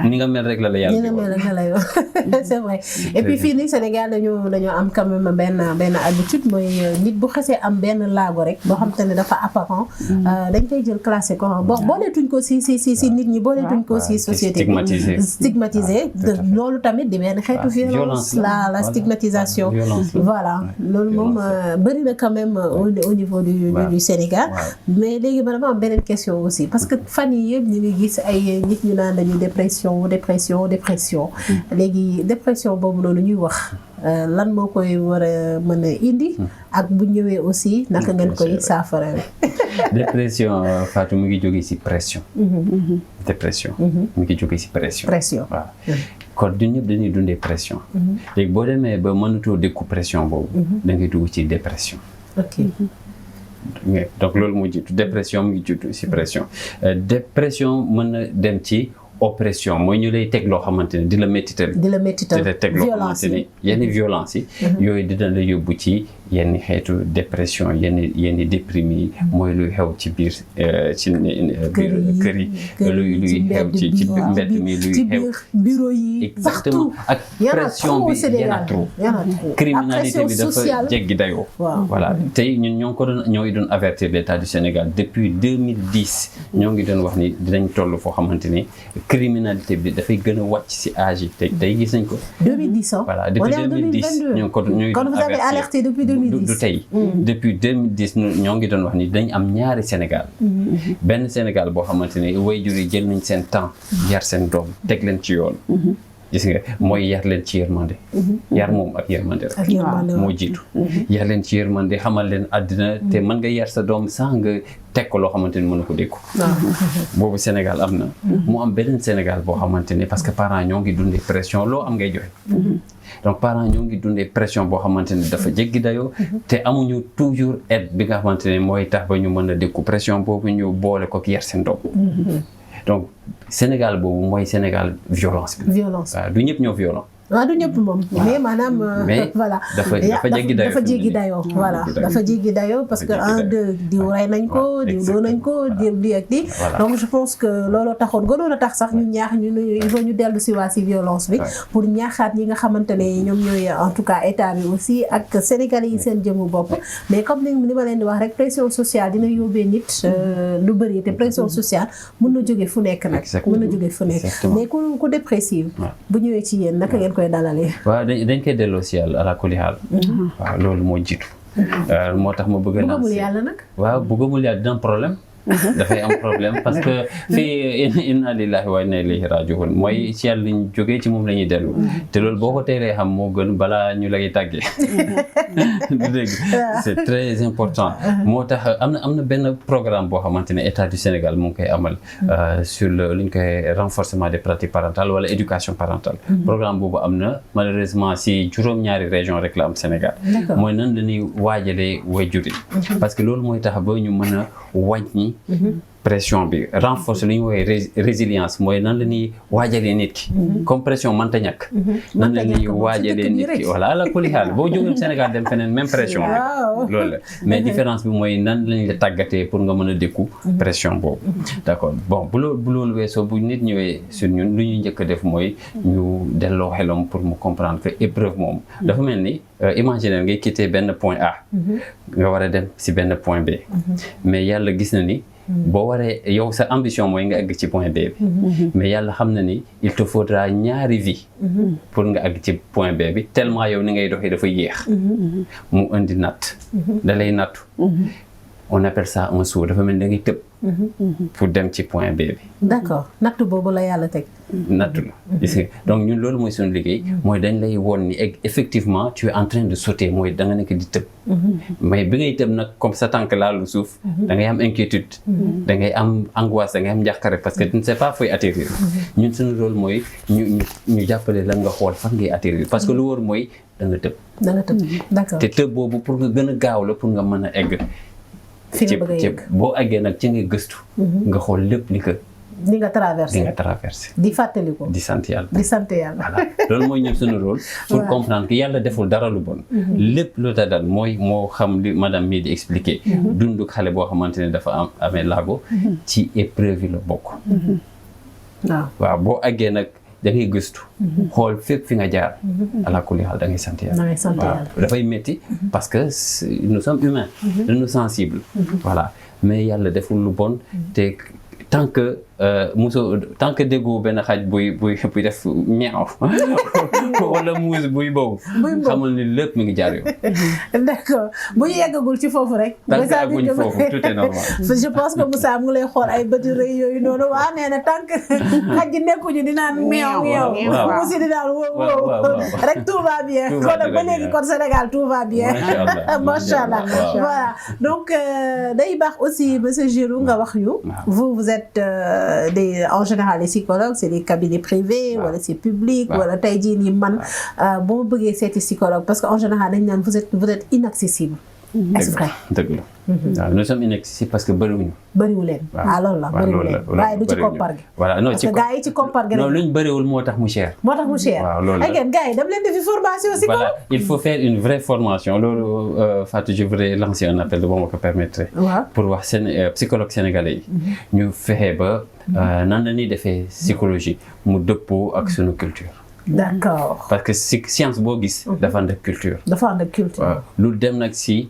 ni nga mel rek la yàlla c'est vrai et puis fii nii Sénégal dañoo am quand même benn habitude mooy nit bu xasee am benn laago rek boo xamante ne dafa apparent dañ koy jël classé ko booleetuñ ko si nit ñi booleetuñ ko si société bi stigmatisé loolu tamit di benn xeetu violence la stigmatisation voilà loolu moom bëri na quand même au niveau du Sénégal mais léegi man dama am beneen question aussi parce que fan yi yëpp ñu ngi gis ay nit ñu naan dañuy dépression léegi dépression boobu noonu ñuy wax lan moo koy war a mën a indi ak bu ñëwee aussi naka ngeen koy saafara dépression Fatou mu ngi jógee ci pression dépression mu ngi jógee ci pression waaw kon ñun ñëpp dañuy dundee pression léegi boo demee ba mënatoo dékku pression boobu da ngay dugg ci dépression donc loolu moo jiitu dépression mu ngi jiitu ci pression dépression mën na dem ci oppression mooy ñu lay teg loo xamante ne di la méttital di la teg loo xamante ne yenn violence yi yooyu dina la yóbbu ci yenn xeetu dépression yenn déprimé yi mooy luy xew ci biir ci kër yi luy xew ci mbedd mi luy xew bureau yi exactement ak pression bi yana trop criminalité bi dafa jéggi dayoo voilà tey ñun ñoo ngi doon avertir l'État du Sénégal depuis 2010 ñoo ngi doon wax ni dinañ toll foo xamante ni criminalité bi dafay gën a wàcc si âge yi tey gis nañ ko 2010 voilà depuis 2010 ñoo ngi kon vous avez alerté depuis 2010 du tey depuis 2010 ñoo ngi doon wax ni dañ am ñaari Sénégal benn Sénégal boo xamante ni waajur yi jël nañ seen temps yar seen doom teg leen ci yoon gis nga mooy yar leen ci yërmande yar moom ak yërmande rek moo jiitu yar leen ci yërmande xamal leen àddina te mën nga yar sa doom sax nga teg ko loo xamante ni mën na ko dékku boobu Sénégal am na mu am beneen Sénégal boo xamante ni parce que parents ñoo ngi dundee pression loo am ngay joxe donc parents ñoo ngi dundee pression boo xamante ni dafa jéggi dayoo te amuñu toujours aide bi nga xamante ne mooy tax ba ñu mën a dékku pression boobu ñu boole ko yar seen doom donc Sénégal boobu mooy Sénégal violence bi. waaw du ñëpp ñoo violent. waaw du ñëpp moom. mais maanaam voilà. dafa jéggi dayoo voilà dafa jéggi dayoo parce que diw rey nañ ko diw doo nañ ko diw di ak di. donc je pense que looloo taxoon gënoon a tax sax ñu ñaax il faut ñu dellu si waa si violence bi. pour ñaaxaat ñi nga xamante ne ñoom ñooy en tout cas état bi aussi ak Sénégalais yi seen jëmu bopp. mais comme ni ma leen di wax rek pression sociale dina yóbbee nit lu bëri te pression sociale mën na jóge fu nekk nag. mën na jóge fu nekk mais ku dépressive. bu ñëwee ci yéen naka ngeen koy dalalee. waaw dañ koy delloo si yàlla ala kulli xaal. waaw loolu moo jiitu. moo tax ma bëgg a. bëggamul yàlla nag. waaw bëggamul yàlla dina am problème. dafay am problème parce que fii inna lillahi wa inna ilayhi raji'un mooy ci yàlla lañ jógee ci moom la ñuy dellu te loolu boo ko teelee xam moo gën balaa ñu lay tàggee du dégg c'est très important moo tax am na benn programme boo xamante ne État du Sénégal mu ngi koy amal sur lu ñu koy renforcement des pratiques parentales wala éducation parentale programme boobu am na malheureusement si juróom-ñaari région rek la am Sénégal mooy nan la ñuy waajalee waajur yi parce que loolu mooy tax ba ñu mën a wàññi pression bi renforcer lu ñu woowee résilience mooy nan la ñuy waajalee nit ki comme pression mënta ñàkk nan la ñuy waajalee nit ki voilà la kuli xaal boo jógee Sénégal dem feneen même pression bi loolu la mais différence bi mooy nan lañ la tàggatee pour nga mën a dékku pression boobu d'accord bon bu loolu weesoo bu nit ñëwee sur ñun lu ñuy njëkk a def mooy ñu delloo xelam pour mu comprendre que épreuve moom dafa mel ni imaginer ngay quitter benn point A nga war a dem si benn point B mais yàlla gis na ni boo waree yow sa ambition mooy nga àgg ci point B bi mais yàlla xam na ni il te faudra ñaari vie pour nga àgg ci point B bi tellement yow ni ngay doxee dafa yéex mu indi natt da lay nattu on appelle ça un saut dafa mel ni da ngay tëb pour dem ci point B bi d'accord nattu boobu la yàlla teg nattu la gis nga donc ñun loolu mooy suñu liggéey mooy dañ lay woon ni effectivement tu es en train de sauter mooy da nga nekk di tëb mais bi ngay tëb nag comme sa tànk laalu suuf da ngay am inquiétude da ngay am angoisse da ngay am njàqare parce que tu ne sais pas fooy atterrir ñun suñu rôle mooy ñu jàppale la nga xool fan ngay atterrir parce que lu wóor mooy da nga tëb d'accord te tëb boobu pour nga gën a gaaw la pour nga mën a egg boo eggee nag ci nga gëstu nga xool lépp li nga traversé di fàttali ko di sant yàlla voilà loolu mooy ñun suñu rôle pour comprendre que yàlla deful dara lu bon lépp lu ta dal mooy moo xam li madame mii di expliquer dundu xale boo xamante ne dafa amee laago ci épreuve yi la bokk waaw boo eggee nag da ngay gëstu xool fépp fi nga jaar ala kulli xaal da ngay sant yàlla dafay métti parce que nous sommes humains nous sensibles voilà mais yàlla deful lu bon te tant que déggoo benn xaj buy def ñaaw wala muus buy boobu xamal ni lépp mi ngi jaar yoon d'accord bu ñu yeggagul ci foofu rek tant que àgguñ foofu tout est normal je pense que Moussa mu ngi lay xool ay bëti rëy yooyu noonu waa nee na tant que xaj ji nekkuñu di naan meew muus yi di naan wow rek tout va bien kon ba léegi kon Sénégal tout va bien macha allah voilà donc day baax aussi monsieur Girou nga wax ñu vous êtes en général les psychologues c'est des cabinets privés wala c'est public wala tey jii nii man boo bëggee seeti psychologue parce que en général dañ naan vous êtes inaccessible exprès dëgg la waaw nous sommes inaccessibles parce que bëriwuñu bëriwu leen loolu la bëriwu leen waaye du ci koppar gi voilà non parce que gars yi ci koppar gi non luñ bëriwul moo tax mu cher waaw loolu la ay gars yi dem leen defi formation si voilà il faut faire une vraie formation loolu Fatou je voudrais lancer un appel de bon ma ko permettre pour wax psychologue sénégalais yi ñu fexe ba nan la ñuy defee psychologie mu dëppoo ak sunu culture d'accord parce que science boo gis dafa ànd ak culture waaw lu dem nag si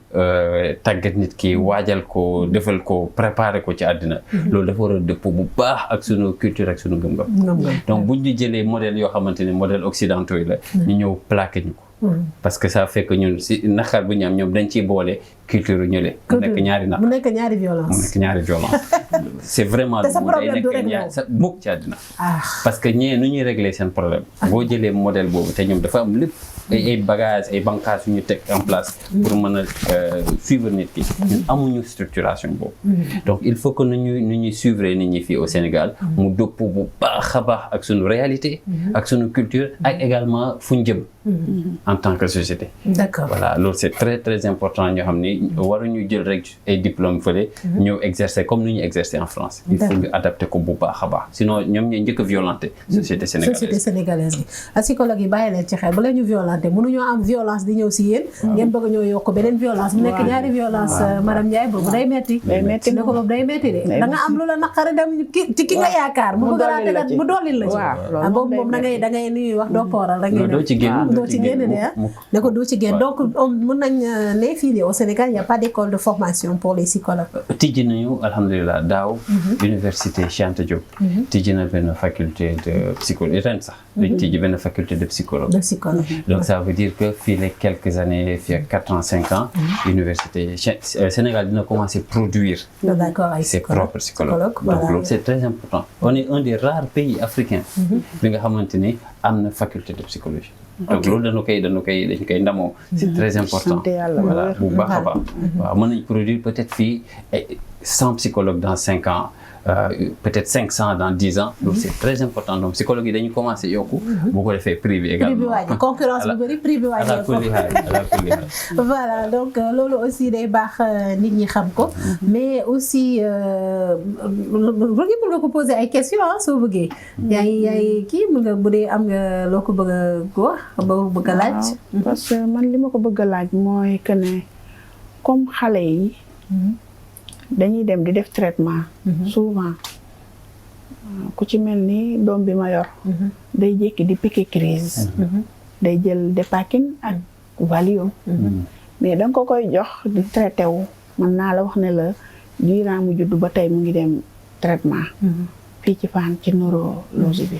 tàggat nit ki waajal ko defal ko préparer ko ci àddina loolu dafa war a dëppoo bu baax ak sunu culture ak sunu gëm-gëm donc buñ ñu jëlee modèle yoo xamante ne modèle occidentaux yi la ñu ñëw plaqué ñu ko parce que ça fait que ñun si naqar bu ñu am ñoom dañ ciy boole culture ñële mu nekk ñaari violence c'est vraiment mukk ci àddina parce que ñee nu ñuy régler seen problème boo jëlee modèle boobu te ñoom dafa am lépp ay bagages ay bancages yu ñu teg en place pour mën a suivre nit ki ñun amuñu structuration boobu donc il faut que nu ñuy suivre nit ñi fii au Sénégal mu dëpp bu baax a baax ak suñu réalité ak suñu culture ak également fu ñu jëm en tant que société d'accord voilà loolu c'est très très important ñoo xam ni waruñu jël rek ay diplôme fële ñëw exercer comme ni ñu exercer en France il faut ñu adapter ko bu baax a baax sinon ñoom ñooy njëkk a violenté société sénégalaise bi psychologue yi bàyyi leen ci xel bu la ñu violenté mënuñoo am violence di ñëw si yéen ngeen bëgg ñoo yokk beneen violence mu nekk ñaari violence madame Ndiaye boobu day metti ne ko boobu day metti de da nga am lu la naqari dem ci ki nga yaakaar mu bëgg laa tegat mu doolil la ci boobu moom da ngay nuy wax doo pooral rek doo ci génn de ne ko doo ci génn donc mën nañ ne fii au Sénégal il y a pas d'école de formation pour les psychologues tijji nañu alhamdulilah daaw université Cheikh Anta Diop tijji na benn faculté de psychologie ren sax dañ tijji benn faculté de psychologue donc ça veut dire que fii les quelques années fii ak 4 ans 5 ans université Sénégal dina commencer produire ses propres psychologues donc loolu c'est très important on est un des rares pays africains bi nga xamante ni am na faculté de psychologie donc loolu dañ koy ndamoo c'est très important voilà bu baax a baax waaw mën nañ produire peut-être fii 100 psychologues dans 5 ans peut-être 500 dans 10 ans donc c'est très important donc psychologue yi dañu commencé yokku boo ko defee privé également concurrence bu bëri privé voilà donc loolu aussi day baax nit ñi xam ko mais aussi mën nga ko poser ay questions soo bëggee yaay kii mën nga bu dee am nga loo ko bëgg a wax bëgg a laaj parce que man li ma ko bëgg a laaj mooy que ne comme xale yi dañuy dem di def traitement souvent ku ci mel ni doom bi ma yor day jékki di piquer crise day jël Dépakine ak Valium mais da nga ko koy jox di traité wu mën naa la wax ne la durant mu juddu ba tey mu ngi dem traitement fii ci Fann ci neurologie bi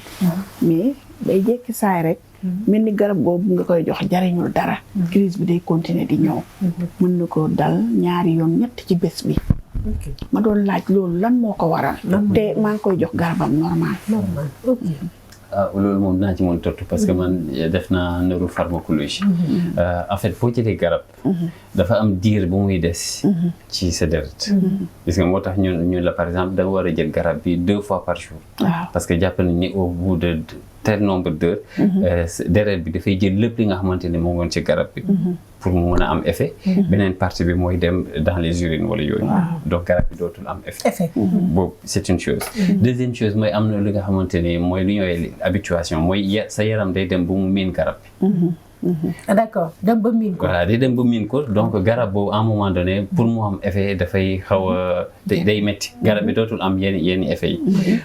mais day jékki saay rek mel ni garab googu nga koy jox jariñul dara crise bi day continuer di ñëw mën na ko dal ñaari yoon ñett ci bés bi ma doon laaj loolu lan moo ko waral te maa ngi koy jox garabam normal loolu moom dinaa ci mën tontu parce que man def naa neuropharmacologie en fait boo jëlee garab dafa am diir bu muy des ci sa deret gis nga moo tax ñun la par exemple da nga war a jël garab bi 2 fois par jour parce que jàpp nañ ni au bout de tel nombre d'heures deret bi dafay jël lépp li nga xamante ne moo ngoon ci garab bi pour mu mën a am effet beneen partie bi mooy dem dans les urines wala yooyu donc garab bi dootul am effet boobu c'est une chose deuxième chose mooy am na li nga xamante ne mooy lu ñooy habituation mooy sa yaram day dem ba mu miin garab bi d'accord dem ba miin ko voilà day dem ba miin ko donc garab boobu à un moment donné pour mu am effet dafay xaw a day métti garab bi dootul am yenn effet yi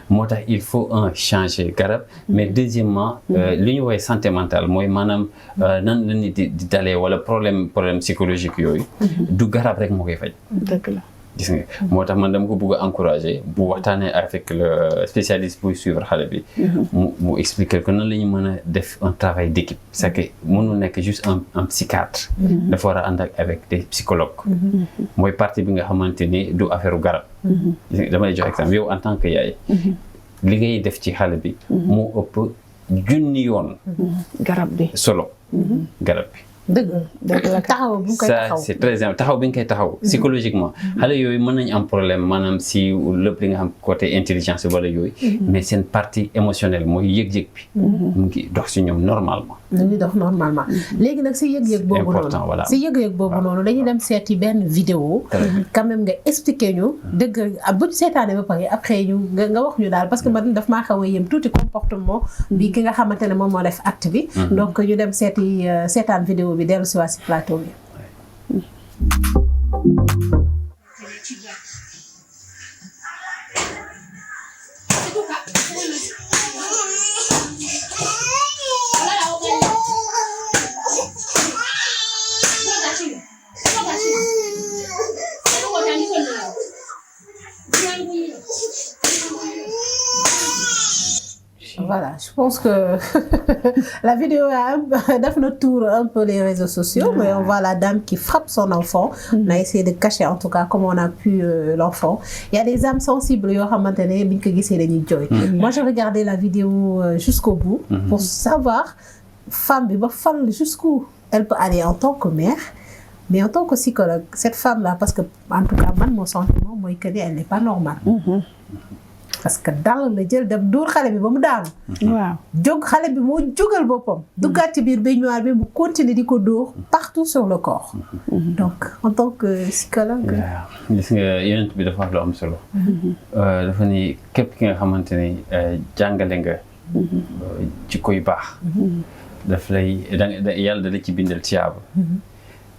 moo tax il faut changer garab mais deuxièmement li ñu woowee santé mentale mooy maanaam nan la nit di dalee wala problème psychologique yooyu du garab rek moo koy faj dëgg la gis nga moo tax man dama ko bëgg a encourager bu waxtaanee avec le spécialiste buy suivre xale bi mu expliquer que nan la ñu mën a def un travail d'équipe c'est que mënul nekk juste un psychiatre dafa war a ànd avec des psychologues mooy partie bi nga xamante ni du affaire garab damay jox exemple yow en tant que yaay li ngay def ci xale bi moo ëpp junni yoon garab bi solo garab bi dëgg la taxaw bu koy taxaw ça c'est très important taxaw bi nga koy taxaw psychologiquement xale yooyu mën nañ am problème maanaam si lépp li nga xam côté intelligence wala yooyu mais seen partie émotionnelle mooy yëg-yëg bi mu ngi dox si ñoom normalement dañuy dox normalement léegi nag si yëg-yëg boobu noonu si yëg-yëg boobu noonu dañuy dem seeti benn vidéo quand même nga expliquer ñu dëgg bu seetaane ba pare après ñu nga wax ñu daal parce que man daf maa xaw a yëm tuuti comportement bi ki nga xamante ne moom moo def acte bi donc ñu dem seetaan vidéo bi dellu si waa si plateau bi Voilà, je pense que la vidéo a fait notre tour un peu les réseaux sociaux, mais on voit la dame qui frappe son enfant. On a essayé de cacher en tout cas comme on a pu l'enfant. Il y a des âmes sensibles. Moi, j'ai regardé la vidéo jusqu'au bout pour savoir femme jusqu'où elle peut aller en tant que mère. Mais en tant que psychologue, cette femme-là, parce que en tout cas, mon sentiment, moi, elle n'est pas normale. Parce que dans le jël dem dóor xale bi ba mu daanu. waaw jóg xale bi moo jógal boppam. duggaat ci biir baignoire bi mu continuer di ko dóor partout sur le corps. donc en tant que psychologue. gis nga yonent bi dafa wax lu am solo. dafa ni képp ki nga xamante ni jàngale nga. jikko yu baax. daf lay yàlla da la ci bindal tiyaaba.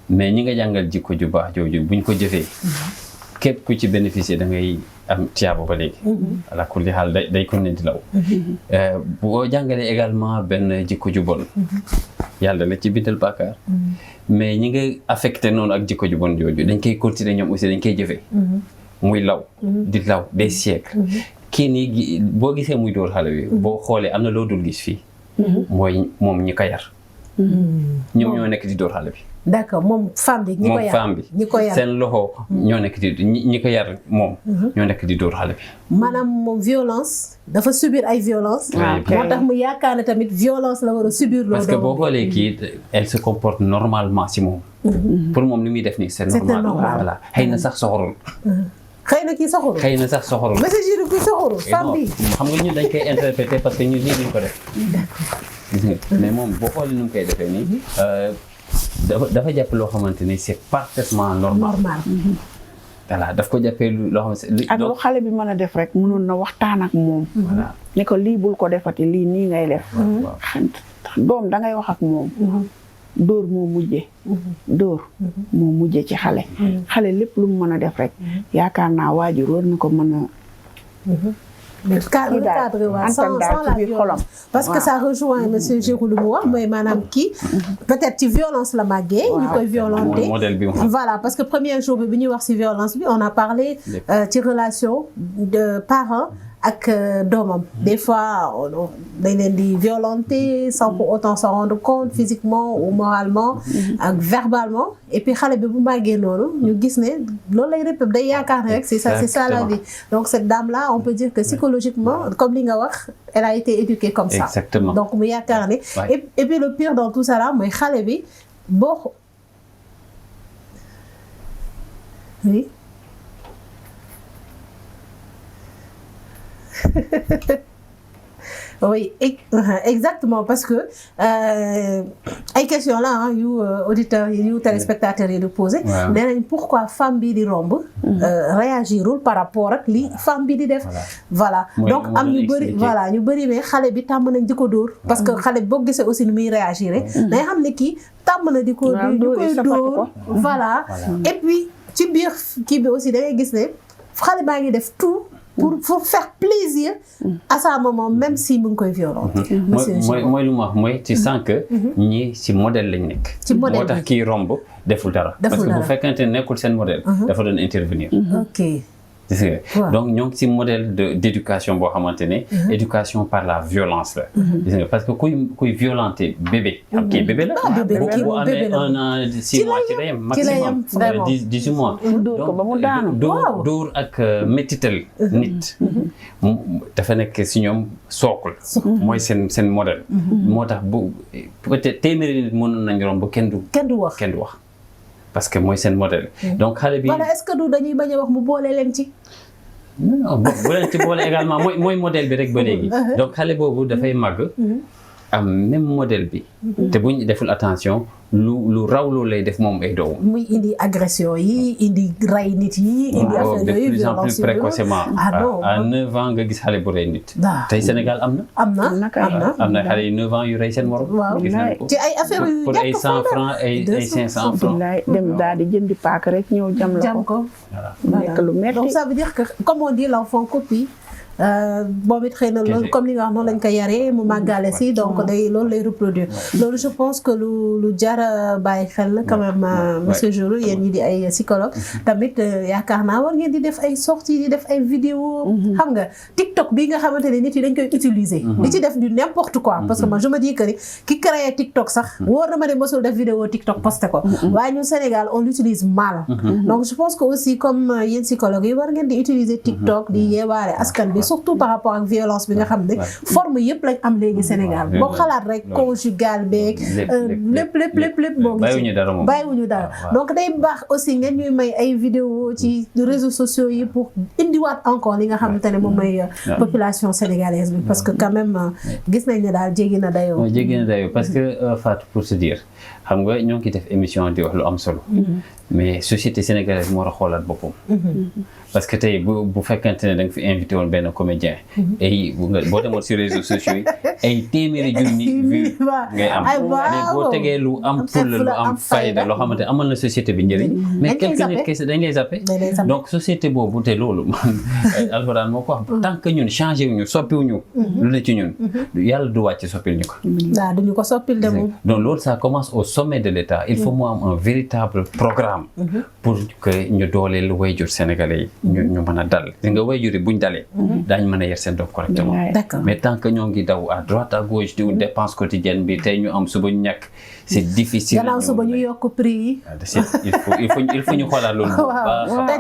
mais ñi nga jàngal jikko ju baax jooju buñ ko jëfee. képp ku ci bénéficier da ngay am tiyaaba ba léegi. ala kulli xaal day ko ne di law. boo jàngalee également benn jikko ju bon. yàlla la ci bindal bàkkaar. mais ñi nga affecté noonu ak jikko ju bon jooju dañ koy continuer ñoom aussi dañ koy jëfee. muy law. di law des siècles. kii nii boo gisee muy dóor xale bi boo xoolee am na loo dul gis fii. mooy moom ñi ko yar. ñoom ñoo nekk di dóor xale bi. d'accord moom femme bi ñi ko yar moom femme bi seen loxo ñoo nekk di ñi ko yar moom ñoo nekk di dóor xale bi maanaam moom violence dafa subir ay violence moo tax mu yaakaar ne tamit violence la war a subir loolu parce que boo xoolee kii elle se comporte normalement si moom pour moom li muy def nii c'est normal voilà xëy na sax soxorul xëy na kii soxorul xëy na sax soxorul messager bi soxorul femme bi xam nga ñu dañ koy interpréter parce que ñu lii duñ ko def gis nga mais moom boo xoolee nu mu koy defee nii dafa jàpp loo xamante ni c'est parfaitement normal. voilà daf ko jàppee loo xamante ni. ak lu xale bi mën a def rek mënoon na waxtaan ak moom. voilà ne ko lii bul ko defati lii nii ngay def. doom dangay wax ak moom. dóor moo mujje. dóor moo mujje ci xale. xale lépp lu mu mën a def rek. yaakaar naa waajur war na ko mën a. cadre sans la violence parce que ça rejoint monsieur Gérou lu mu wax mooy maanaam kii peut-être ci violence la màggee ñu koy violenter voilà parce que premier jour bi ñuy wax ci violence bi on a parlé ci relation de parents ak doomam des fois dañ leen di violenter sans pour autant s'en rendre compte physiquement ou moralement ak verbalement et puis xale bi bu màggee noonu ñu gis ne loolu lay répété day yaakaar ne rek c'est ça la vie donc cette dame là on peut dire que psychologiquement comme li nga wax elle a été éduquée comme ça exactement donc mu yaakaar ne et puis le pire dans tout ça là mooy xale bi boo oui oui exactement parce que ay question là yu auditeurs yu téléspectateurs yi di poser nee nañ pourquoi femme bi di romb réagirul par rapport ak li femme bi di def voilà donc am ñu bëri voilà ñu bëri mais xale bi tàmm nañ di ko dóor parce que xale boo gisee aussi ni muy réagir day xam ne kii tàmm na di ko koy dóor voilà et puis ci biir kii bi aussi da ngay gis ne xale baa ngi def tout pour faire plaisir à sa maman même si mu ngi koy violent. mooy lu ma wax mooy tu sens que ñii ci modèle lañ nekk. ci modèle moo tax kii romb deful dara. parce que bu fekkente ne nekkul seen modèle. dafa doon intervenir. ok gis nga donc ñoo ngi ci modèle d'éducation boo xamante ne éducation par la violence la gis nga parce que kuy violenter bébé xam kii bébé la bu amee 1 an 6 mois ci la yem maximum 18 mois dóor ko ba mu daanu dóor ak métital nit dafa nekk ci ñoom sookul mooy seen modèle moo tax bu peut-être téeméeri nit mënoon nañ romb ba kenn du wax parce que mooy seen modèle donc xale bi voilà est-ce que du dañuy bañ a wax mu boole leen ci non bu leen ci boole également mooy modèle bi rek ba léegi donc xale boobu dafay màgg am même modèle bi te bu ñu deful attention lu raw loolu lay def moom ay doom muy indi agression yi indi rey nit yi indi affaire de plus en plus précocement à 9 ans nga gis xale bu rey nit tey Sénégal am na xale yu 9 ans yu rey seen morom ci ay affaire yu pour ay 100 francs ay 500 francs dem daal di jëndi paak rek ñëw jam ko nekk lu metti donc ça veut dire que comme on dit l'enfant copie boobu it xëy na loolu comme li nga wax noonu lañ ko yaree mu màggale si donc loolu lay reproduire loolu je pense que lu jara bàyyi xel la quand même monsieur Jourou yéen ñi di ay psychologue tamit yaakaar naa war ngeen di def ay sorties di def ay vidéo xam nga TikTok bi nga xamante ne nit yi dañ koy utiliser di ci def du n'importe quoi parce que moi je me dis que ni ki créé TikTok sax wóor na ma ne mosul def vidéo TikTok posté ko waaye ñun Sénégal on l'utilise mal donc je pense que aussi comme yéen psychologue yi war ngeen di utiliser TikTok di yeewaare askan bi surtout par rapport ak violence bi nga xam ne forme yëpp lañ am léegi Sénégal boo xalaat rek conjugal beeg lépp moo ngi ci bàyyiwuñu dara donc day baax aussi ngeen ñuy may ay vidéo ci réseaux sociaux yi pour indiwaat encore li nga xamante ne moom mooy population sénégalaise bi parce que quand même gis nañ ne daal jéggi na dayoo parce que Fatou pour se dire xam nga ñoo ngi def émission di wax lu am solo mais société sénégalaise moo war a xoolaat boppam parce que tey bu fekkente ne da nga fi invité woon benn comédien ay boo demoon si réseaux sociaux yi ay téeméeri junni vues ngay am mais boo tegee lu am fulla lu am fayda loo xamante amal na société bi njëriñ mais quelques nit kese dañ lay zappé donc société boobu te loolu man alxuraan moo ko wax tant que ñun changé wuñu soppiwuñu lu ne ci ñun yàlla du wàcc soppil ñu ko waaw duñu ko soppil de moom donc loolu ça commence au sommet de l'État il faut mu am un véritable programme pour que ñu dooleel wayjur sénégalais yi ñu mën a dal li nga wayjur yi buñ dalee daañ mën a yer seen doom correctement mais tant que ñoo ngi daw à droite à gauche di dépense quotidienne bi tey ñu am suba ñu ñàkk c'est difficile gannaaw suba ñu yokk prix yi il faut ñu xoolaat loolu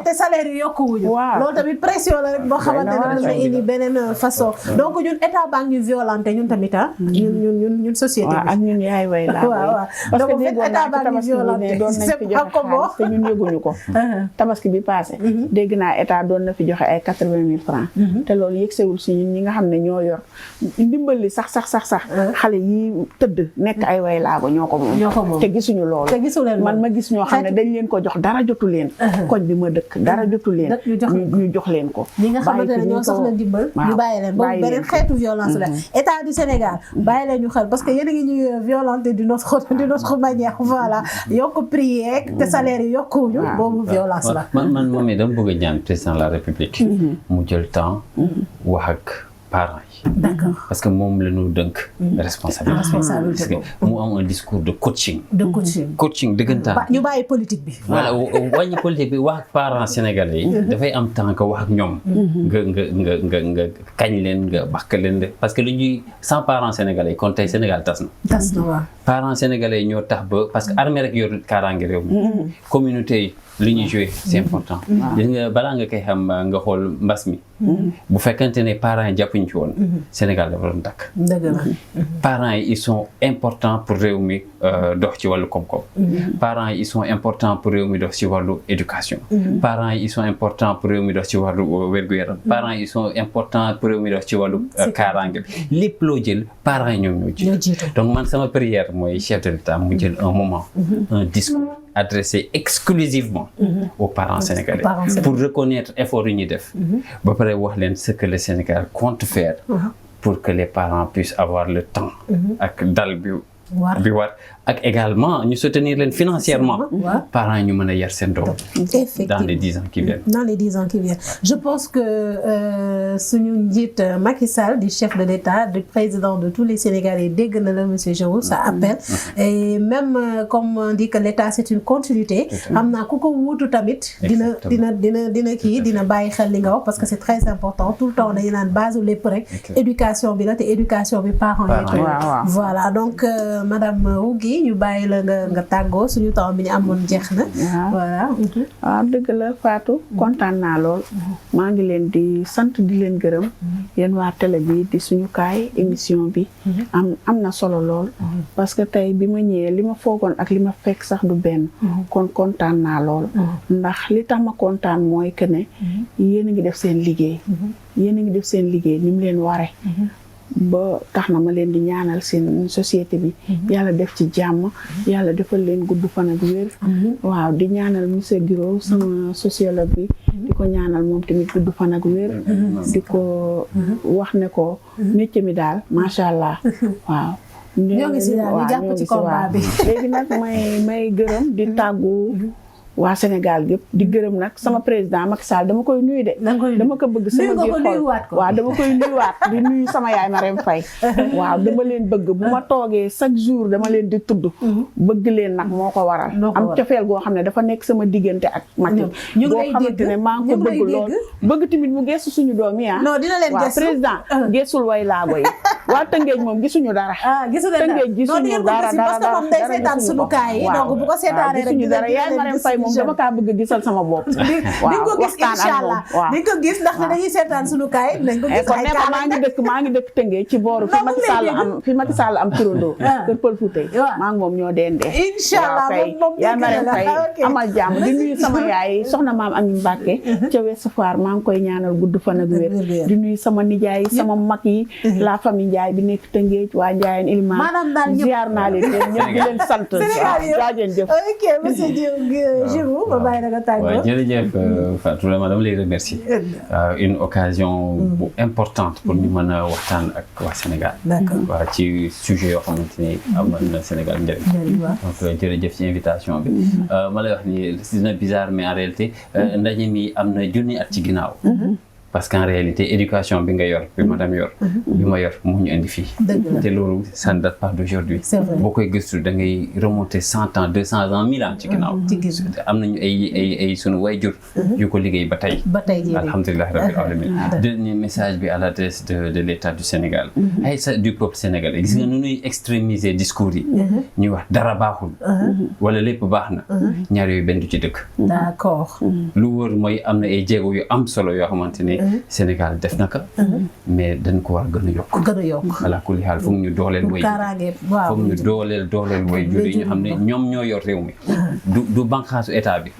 te salaire yi yokkuwuñu loolu tamit pression la rek boo xamante ne dina indi beneen façon donc ñun état baa ngi ñu violenté ñun tamit ñun société bi ak ñun yaay way laa parce que état baa ngi violenté doon nañ fi joxe xaalis te ñun yëguñu ko tabaski bi passé dégg naa état doon na fi joxe ay 80 000 francs te loolu yëgsewul si ñun ñi nga xam ne ñoo yor ndimbal li sax xale yi tëdd nekk ay way laago ñoo ko moom te gisuñu loolu man ma gis ñoo xam ne dañ leen ko jox dara jotu leen koñ bi ma dëkk dara jotu leen ñu jox leen ko ñi nga xamante ne ñoo soxla ndimbal ñu bàyyi leen boobu beneen xeetu violence la état du Sénégal bàyyi leen ñu xel parce que yéen a ngi ñuy violenter d'une autre manière voilà yokk prix yeeg te salaire yi yokkuwuñu boobu violence la man moom dama bëgg a ñaan président de la République mu jël temps wax ak parents yi d'accord parce que moom la ñu dënk responsabilité parce que mu am un discours de coaching dëggantaan ñu bàyyi politique bi voilà wàññi politique bi wax ak parents sénégalais yi dafay am temps que wax ak ñoom nga kañ leen nga bakk leen parce que lu ñuy sans parents sénégalais kon tey Sénégal tas na waaw parents sénégalais ñoo tax ba parce que armée rek yor kaaraange réew mi communauté yi li ñuy joué c'est important gis nga balaa nga koy xam nga xool mbas mi bu fekkente ne parents yi jàppuñ ci woon Sénégal dafa doon dakk parents yi ils sont importants pour réew mi dox ci wàllu koom-koom parents yi ils sont importants pour réew mi dox ci wàllu éducation parents yi ils sont importants pour réew mi dox ci wàllu wér-gu-yaram parents yi ils sont importants pour réew mi dox ci wàllu kaaraange bi lépp loo jël parents yi ñoom ñoo jiitu donc man sama prière mooy chef de l'État mu jël un moment un discours adressé exclusivement aux parents sénégalais pour reconnaître effort yi ñuy def ba pare wax leen ce que le Sénégal compte faire pour que les parents puissent avoir le temps ak dal bi bi war ak également ñu soutenir leen financièrement parents ñu mën a yar seen doom dans les 10 ans qui viennent. Dans les 10 ans qui viennent. Je pense que suñu njiit Macky Sall du chef de l'État, du président de tous les Sénégalais dégg na la monsieur Géraud ça appelle et même comme on dit que l'État c'est une continuité xam naa ku ko wuutu tamit dina bàyyi xel li nga wax parce que c'est très important tout le temps dañu naan base lépp rek éducation bi la te éducation bi parents yi voilà donc madame Ougui ñu bàyyi la nga tàggoo suñu temps bi ñu amoon jeex na voilà waaw dëgg la Fatou kontaan naa lool maa ngi leen di sant di leen gërëm yéen waa télé bi di suñu kaay émission bi am na solo lool parce que tey bi ma ñëwee li ma foogoon ak li ma fekk sax du benn kon kontaan naa lool ndax li tax ma kontaan mooy que ne yéen a ngi def seen liggéey ni mu leen ware ba tax na ma leen di ñaanal seen société bi yàlla def ci jàmm yàlla defal leen gudd fan ak wér waaw di ñaanal monsieur Guiro sama sociologue bi di ko ñaanal moom tamit gudd fan ak wér di ko wax ne ko métier mi daal macha allah waaw ñoo ngi si daal di jàpp ci combat bi léegi nag may gërëm di tàggu waa Sénégal yëpp di gërëm nag sama président Macky Sall dama koy nuyu de dama ko bëgg sama biir xol waaw dama koy nuyuwaat di nuyu sama yaay Marème Faye waaw dama leen bëgg bu ma toogee chaque jour dama leen di tudd bëgg leen nag moo ko waral am cofeel goo xam ne dafa nekk sama diggante ak Macky boo xamante ne maa ngi ko bëgg lool bëgg tamit mu gestu suñu doom yi non dina leen gestu président gestul way laago yi waa Tëngéej moom gisuñu dara Tëngéej gisuñu dara parce que moom day seetaan suñu kaay yi donc bu ko seetaanee rek dara yaay Marème Faye moom dama kaa bëgg gisal sama bopp di ko gis inshallah di ko gis ndax dañuy seetaan sunu kaay dañ ko gis kon ne maa ngi dëkk Tëngéej ci booru fi Macky Sall am turandoo kër Pël Fuuta maa ngi moom ñoo dendee inshallah yaa Marème Faye amal jàmm di nuyu sama yaay soxna maam Ami Mbàkke ca Ouest Foire maa ngi koy ñaanal gudd fan ak wér di nuyu sama nijaay sama mag yi la famille Ndiaye bi nekk Tëngéej waa Ndiayeen Ilma ziar naa leen ñëpp di leen sant jaajeen jëf ok monsieur waaw jërëjëf Fatou vraiment dama lay remercier une occasion bu importante pour ñu mën a waxtaan ak waa Sénégal waaw ci sujet yoo xamante ni amal na Sénégal njëriñ donc jërëjëf ci invitation bi ma lay wax ni dina bizarre mais en réalité ndaje mi am na junni at ci ginnaaw parce qu'en réalité éducation bi nga yor bi madame yor bi ma yor moo ñu indi fii te loolu ça ne date pas d'aujourd'hui boo koy gëstu da ngay remonter 100 ans 200 ans 1000 ans ci ginnaaw am nañu ay sunu wayjur yu ko liggéey ba tey alhamdulilah rabbil alamin dernier message bi à l'adresse de l'État du Sénégal du peuple sénégalais gis nga nu ñuy extrémiser discours yi ñuy wax dara baaxul wala lépp baax na ñaar yooyu benn du ci dëkk d'accord lu wóor mooy am na ay jéego yu am solo yoo xamante ni Sénégal def na ko mais dañ ko war a gën a yokk ala kulli xaal foog ñu dooleel way foog ñu dooleel way jur yi ñu xam ne ñoom ñoo yor réew mi du banqaasu état bi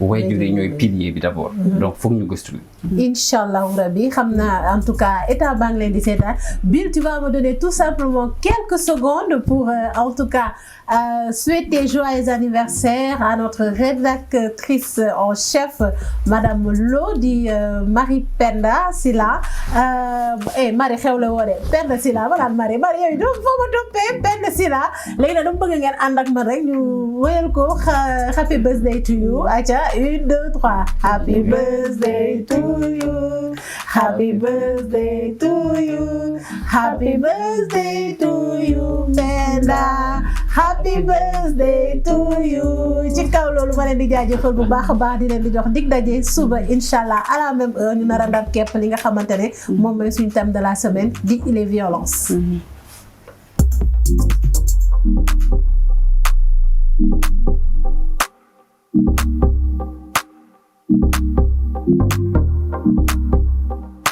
way jur yi ñooy pilier bi d'abord donc foog ñu gëstu inchallah rabbi xam naa en tout cas état baa ngi leen di seetaan Bill tu vas me donner tout simplement quelques secondes pour en tout cas souhaiter joyeux anniversaire à notre rédactrice en chef madame Lo di Marie Penda Sila Marie xew la woore Penda Sila wala Marie yooyu donc foo ma toppee Penda Sila léegi nag dama bëgg ngeen ànd ak man rek ñu wéyal ko happy birthday to you aca 1 2 3 happy birthday to you happy birthday to you happy birthday to you Penda happy birthday to you ci kaw loolu ma leen di jaajëfal bu baax a baax di leen di jox dig daje suba inshallah à la même heure ñu nar a ndar képp li nga xamante ne moom mooy suñu thème de la semaine di les violences